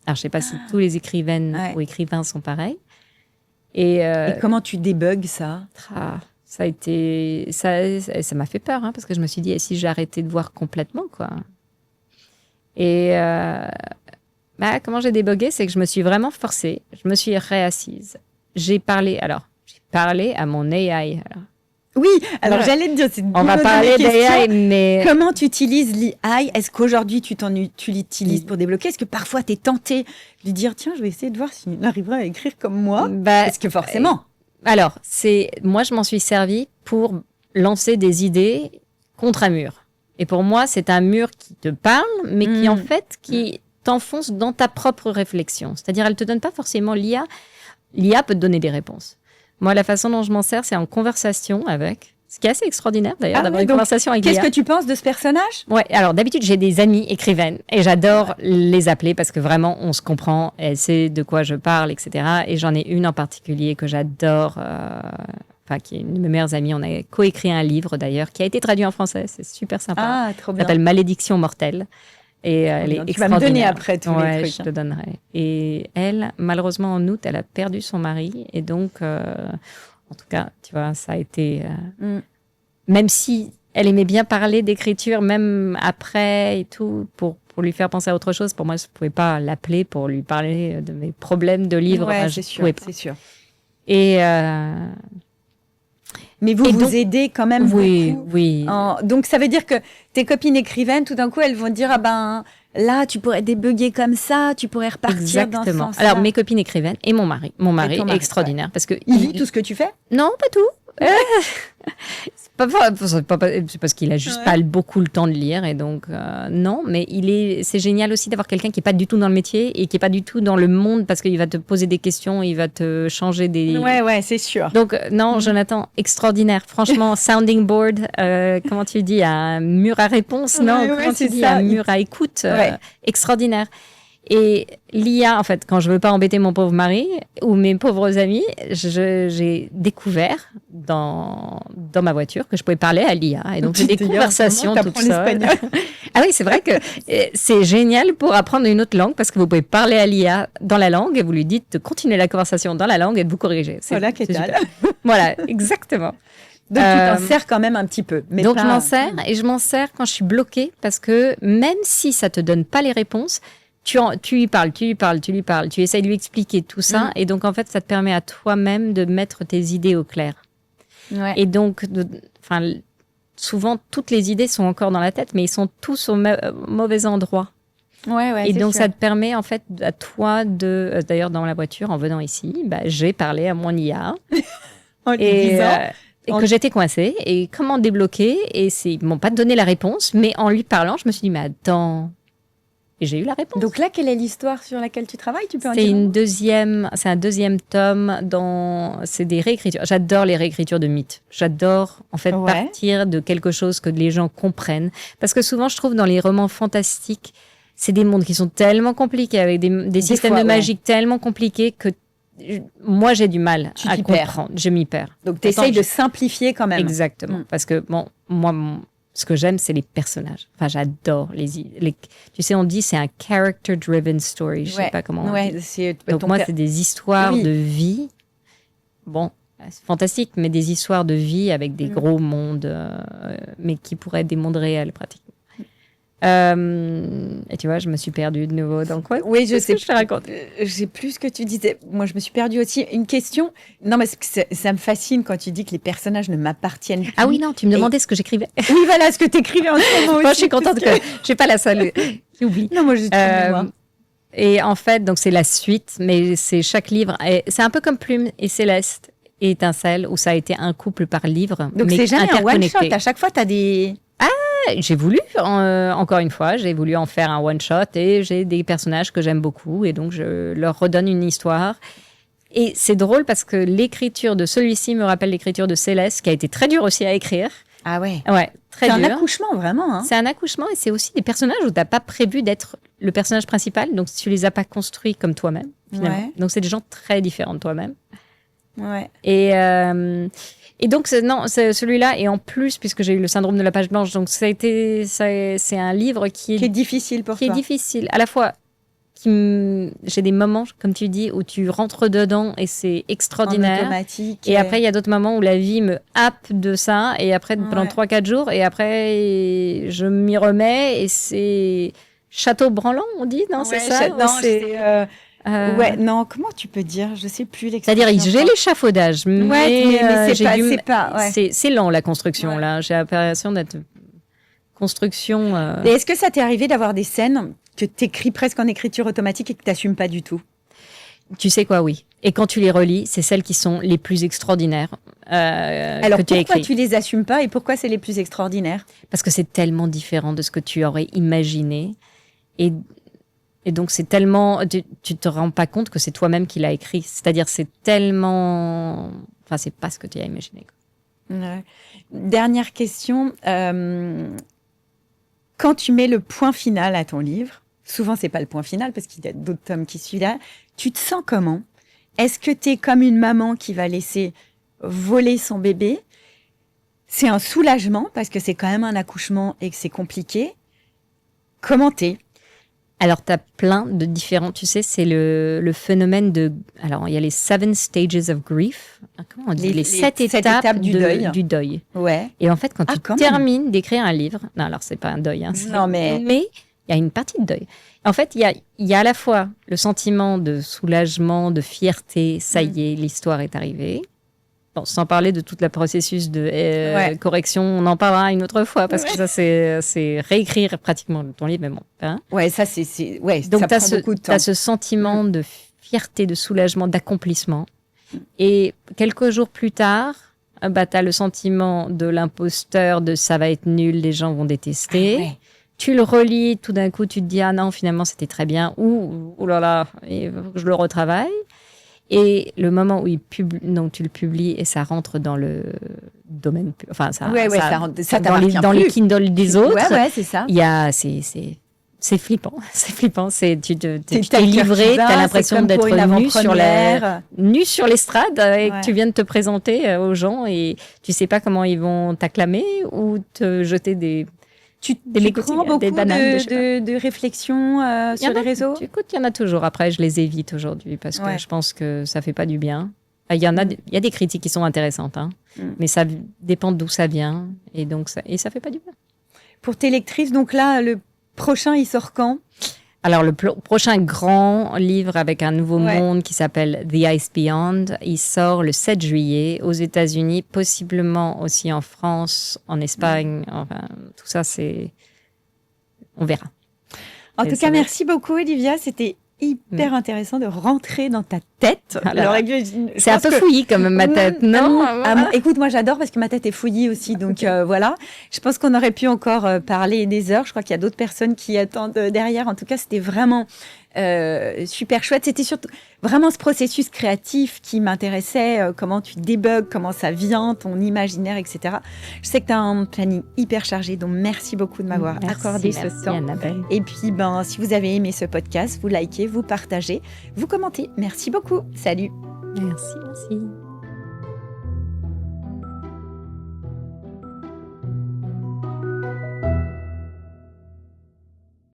Alors, je sais pas si tous les écrivaines Ouais. ou écrivains sont pareils. Et, Et comment tu débugs ça? ça a été, ça m'a fait peur, hein, parce que je me suis dit, et si j'arrêtais de voir complètement, quoi. Et comment j'ai débugué, c'est que je me suis vraiment forcée. Je me suis réassise. J'ai parlé à mon AI. Alors, Oui, alors Ouais. j'allais te dire, c'est une on va bonne parler question. d'AI, mais Comment tu utilises l'AI? Est-ce qu'aujourd'hui tu l'utilises pour débloquer? Est-ce que parfois tu es tenté de lui dire tiens, je vais essayer de voir s'il arrivera à écrire comme moi? bah, Parce que forcément. alors, moi, je m'en suis servi pour lancer des idées contre un mur. Et pour moi, c'est un mur qui te parle, mais qui, en fait, qui t'enfonce dans ta propre réflexion. C'est-à-dire, elle te donne pas forcément l'IA. L'IA peut te donner des réponses. Moi, la façon dont je m'en sers, c'est en conversation avec. Ce qui est assez extraordinaire, d'ailleurs, Ah d'avoir oui, une donc, conversation avec Qu'est-ce l'IA. que tu penses de ce personnage? Ouais, alors d'habitude, j'ai des amies écrivaines et j'adore les appeler parce que vraiment, on se comprend, elle sait de quoi je parle, etc. Et j'en ai une en particulier que j'adore, qui est une de mes meilleures amies. On a coécrit un livre d'ailleurs qui a été traduit en français, c'est super sympa. Ah, trop Ça bien. s'appelle Malédiction mortelle. Et elle est bien. Tu vas me extraordinaire. donner après tous les Ouais, trucs, je hein. te donnerai. Et elle, malheureusement, en août, elle a perdu son mari. Et donc, en tout cas, tu vois, ça a été... Même si elle aimait bien parler d'écriture, même après et tout, pour lui faire penser à autre chose, pour moi, je ne pouvais pas l'appeler pour lui parler de mes problèmes de livres. Ouais, Enfin, c'est je sûr, pouvais pas. c'est sûr. Et Mais vous Et vous donc- aidez quand même oui, beaucoup. oui. Donc ça veut dire que tes copines écrivaines, tout d'un coup, elles vont dire ah ben là, tu pourrais débugger comme ça, tu pourrais repartir dans ce Exactement. sens-là. Alors, mes copines écrivaines et mon mari. Mon mari ton est mari, extraordinaire parce que Il lit tout ce que tu fais? Non, pas tout. C'est parce qu'il a juste Ouais. pas beaucoup le temps de lire et donc non, mais c'est génial aussi d'avoir quelqu'un qui est pas du tout dans le métier et qui est pas du tout dans le monde parce qu'il va te poser des questions, il va te changer des. Ouais, c'est sûr. Donc non, Jonathan, extraordinaire. Franchement, sounding board, comment tu dis, un mur à réponse, non? Ouais, Comment c'est tu dis, ça. un mur à écoute, Ouais. extraordinaire. Et l'IA, en fait, quand je veux pas embêter mon pauvre mari ou mes pauvres amis, j'ai découvert dans ma voiture que je pouvais parler à l'IA. Et donc, j'ai des D'ailleurs, conversations en ce moment, toutes t'apprends seules. l'espagnol. Ah oui, c'est vrai que c'est génial pour apprendre une autre langue parce que vous pouvez parler à l'IA dans la langue et vous lui dites de continuer la conversation dans la langue et de vous corriger. Voilà, qu'est-ce super. Voilà, exactement. Donc tu t'en sers quand même un petit peu. Mais Donc pas- je m'en sers et je m'en sers quand je suis bloquée parce que même si ça te donne pas les réponses, tu lui parles, tu essayes de lui expliquer tout ça et donc en fait ça te permet à toi-même de mettre tes idées au clair. Ouais. Et donc, souvent toutes les idées sont encore dans la tête, mais ils sont tous au mauvais endroit. Ouais, Et c'est donc sûr. ça te permet en fait à toi de, d'ailleurs dans la voiture en venant ici, j'ai parlé à mon IA. En lui Et, disant, et que j'étais coincée et comment débloquer et ils m'ont pas donné la réponse mais en lui parlant je me suis dit mais attends Et j'ai eu la réponse. Donc là, quelle est l'histoire sur laquelle tu travailles? Tu peux en C'est dire un mot c'est un deuxième tome c'est des réécritures. J'adore les réécritures de mythes. J'adore, en fait, partir de quelque chose que les gens comprennent. Parce que souvent, je trouve dans les romans fantastiques, c'est des mondes qui sont tellement compliqués, avec des systèmes de magie tellement compliqués que moi, j'ai du mal à comprendre. Je m'y perds. Donc, tu essayes de simplifier quand même. Exactement. Parce que, moi, ce que j'aime, c'est les personnages. Enfin, j'adore tu sais, on dit c'est un character-driven story. Je sais pas comment on dit. Donc, moi, c'est des histoires de vie. Bon, c'est fantastique, mais des histoires de vie avec des gros mondes, mais qui pourraient être des mondes réels, pratiquement. Et tu vois, je me suis perdue de nouveau. Donc, oui, je sais. Je te raconte. Je sais plus ce que tu disais. Moi, je me suis perdue aussi. Une question. Non, mais ça me fascine quand tu dis que les personnages ne m'appartiennent plus. Ah oui, non, tu me demandais ce que j'écrivais. Oui, voilà, ce que tu écrivais en ce moment aussi. Moi, je suis contente que je n'ai pas la seule qui oublie. Non, moi, j'ai tout mémoire. Et en fait, donc c'est la suite, mais c'est chaque livre. C'est un peu comme Plume et Céleste et Étincelle, où ça a été un couple par livre. Donc, c'est jamais un one-shot. À chaque fois, tu as des... J'ai voulu, encore une fois, j'ai voulu en faire un one-shot et j'ai des personnages que j'aime beaucoup et donc je leur redonne une histoire. Et c'est drôle parce que l'écriture de celui-ci me rappelle l'écriture de Céleste, qui a été très dure aussi à écrire. Ah ouais. Ouais, très dur. C'est un accouchement, vraiment. Hein. C'est un accouchement et c'est aussi des personnages où tu n'as pas prévu d'être le personnage principal, donc tu les as pas construits comme toi-même, finalement. Ouais. Donc c'est des gens très différents de toi-même. Ouais. Et donc, c'est celui-là, et en plus, puisque j'ai eu le syndrome de la page blanche, donc c'est un livre qui est difficile pour toi. Qui est difficile. À la fois, j'ai des moments, comme tu dis, où tu rentres dedans et c'est extraordinaire. En automatique. Et après, il y a d'autres moments où la vie me happe de ça, et après, pendant 3-4 jours, et après, je m'y remets, et c'est château branlant, on dit, non? C'est ça? Non, c'est... Ouais, non, comment tu peux dire? Je sais plus l'expression. C'est-à-dire, j'ai l'échafaudage, mais c'est lent la construction, là. J'ai l'impression d'être construction. Et est-ce que ça t'est arrivé d'avoir des scènes que t'écris presque en écriture automatique et que t'assumes pas du tout? Tu sais quoi, oui. Et quand tu les relis, c'est celles qui sont les plus extraordinaires. Alors, pourquoi tu les assumes pas et pourquoi c'est les plus extraordinaires? Parce que c'est tellement différent de ce que tu aurais imaginé. Et donc, c'est tellement... Tu te rends pas compte que c'est toi-même qui l'as écrit. C'est-à-dire, c'est tellement... Enfin, c'est pas ce que tu as imaginé. Ouais. Dernière question. Quand tu mets le point final à ton livre, souvent, c'est pas le point final parce qu'il y a d'autres tomes qui suivent là, tu te sens comment? Est-ce que tu es comme une maman qui va laisser voler son bébé? C'est un soulagement parce que c'est quand même un accouchement et que c'est compliqué. Comment t'es? Alors, tu as plein de différents... Tu sais, c'est le phénomène de... Alors, il y a les 7 stages of grief. Comment on dit? Les 7 étapes du deuil. Ouais. Et en fait, quand tu termines d'écrire un livre... Non, alors, c'est pas un deuil. Hein, mais il y a une partie de deuil. En fait, il y a à la fois le sentiment de soulagement, de fierté. Ça y est, l'histoire est arrivée. Bon, sans parler de tout le processus de correction, on en parlera une autre fois, parce que ça, c'est réécrire pratiquement ton livre, mais bon. Hein. Ouais, ça, donc, ça prend beaucoup de temps. Tu as ce sentiment de fierté, de soulagement, d'accomplissement. Et quelques jours plus tard, tu as le sentiment de l'imposteur, de ça va être nul, les gens vont détester. Ah, ouais. Tu le relis, tout d'un coup, tu te dis, ah non, finalement, c'était très bien. Ou, oh là là, je le retravaille. Et le moment où tu le publies et ça rentre dans le domaine, enfin ça dans les Kindle des autres. Ouais, c'est ça. Il y a c'est flippant, tu t'es livré, t'as l'impression d'être nu sur l'estrade et que tu viens de te présenter aux gens et tu sais pas comment ils vont t'acclamer ou te jeter des prends beaucoup de réflexions sur les réseaux? Écoute, il y en a toujours. Après, je les évite aujourd'hui parce que je pense que ça fait pas du bien. Il y a des critiques qui sont intéressantes, hein, mais ça dépend d'où ça vient et donc ça fait pas du bien. Pour tes lectrices, donc là, le prochain, il sort quand? Alors, le prochain grand livre avec un nouveau monde qui s'appelle The Ice Beyond, il sort le 7 juillet aux États-Unis, possiblement aussi en France, en Espagne. Enfin, tout ça, on verra. En tout cas, merci beaucoup, Olivia. C'était hyper intéressant de rentrer dans ta tête. Alors, c'est un peu fouillis quand même ma tête, non? Écoute, moi j'adore parce que ma tête est fouillie aussi, donc voilà. Je pense qu'on aurait pu encore parler des heures. Je crois qu'il y a d'autres personnes qui attendent derrière. En tout cas, c'était vraiment super chouette. C'était surtout vraiment ce processus créatif qui m'intéressait, comment tu débugs, comment ça vient, ton imaginaire, etc. Je sais que tu as un planning hyper chargé, donc merci beaucoup de m'avoir accordé ce temps. Annabelle. Et puis, si vous avez aimé ce podcast, vous likez, vous partagez, vous commentez. Merci beaucoup. Salut. Merci.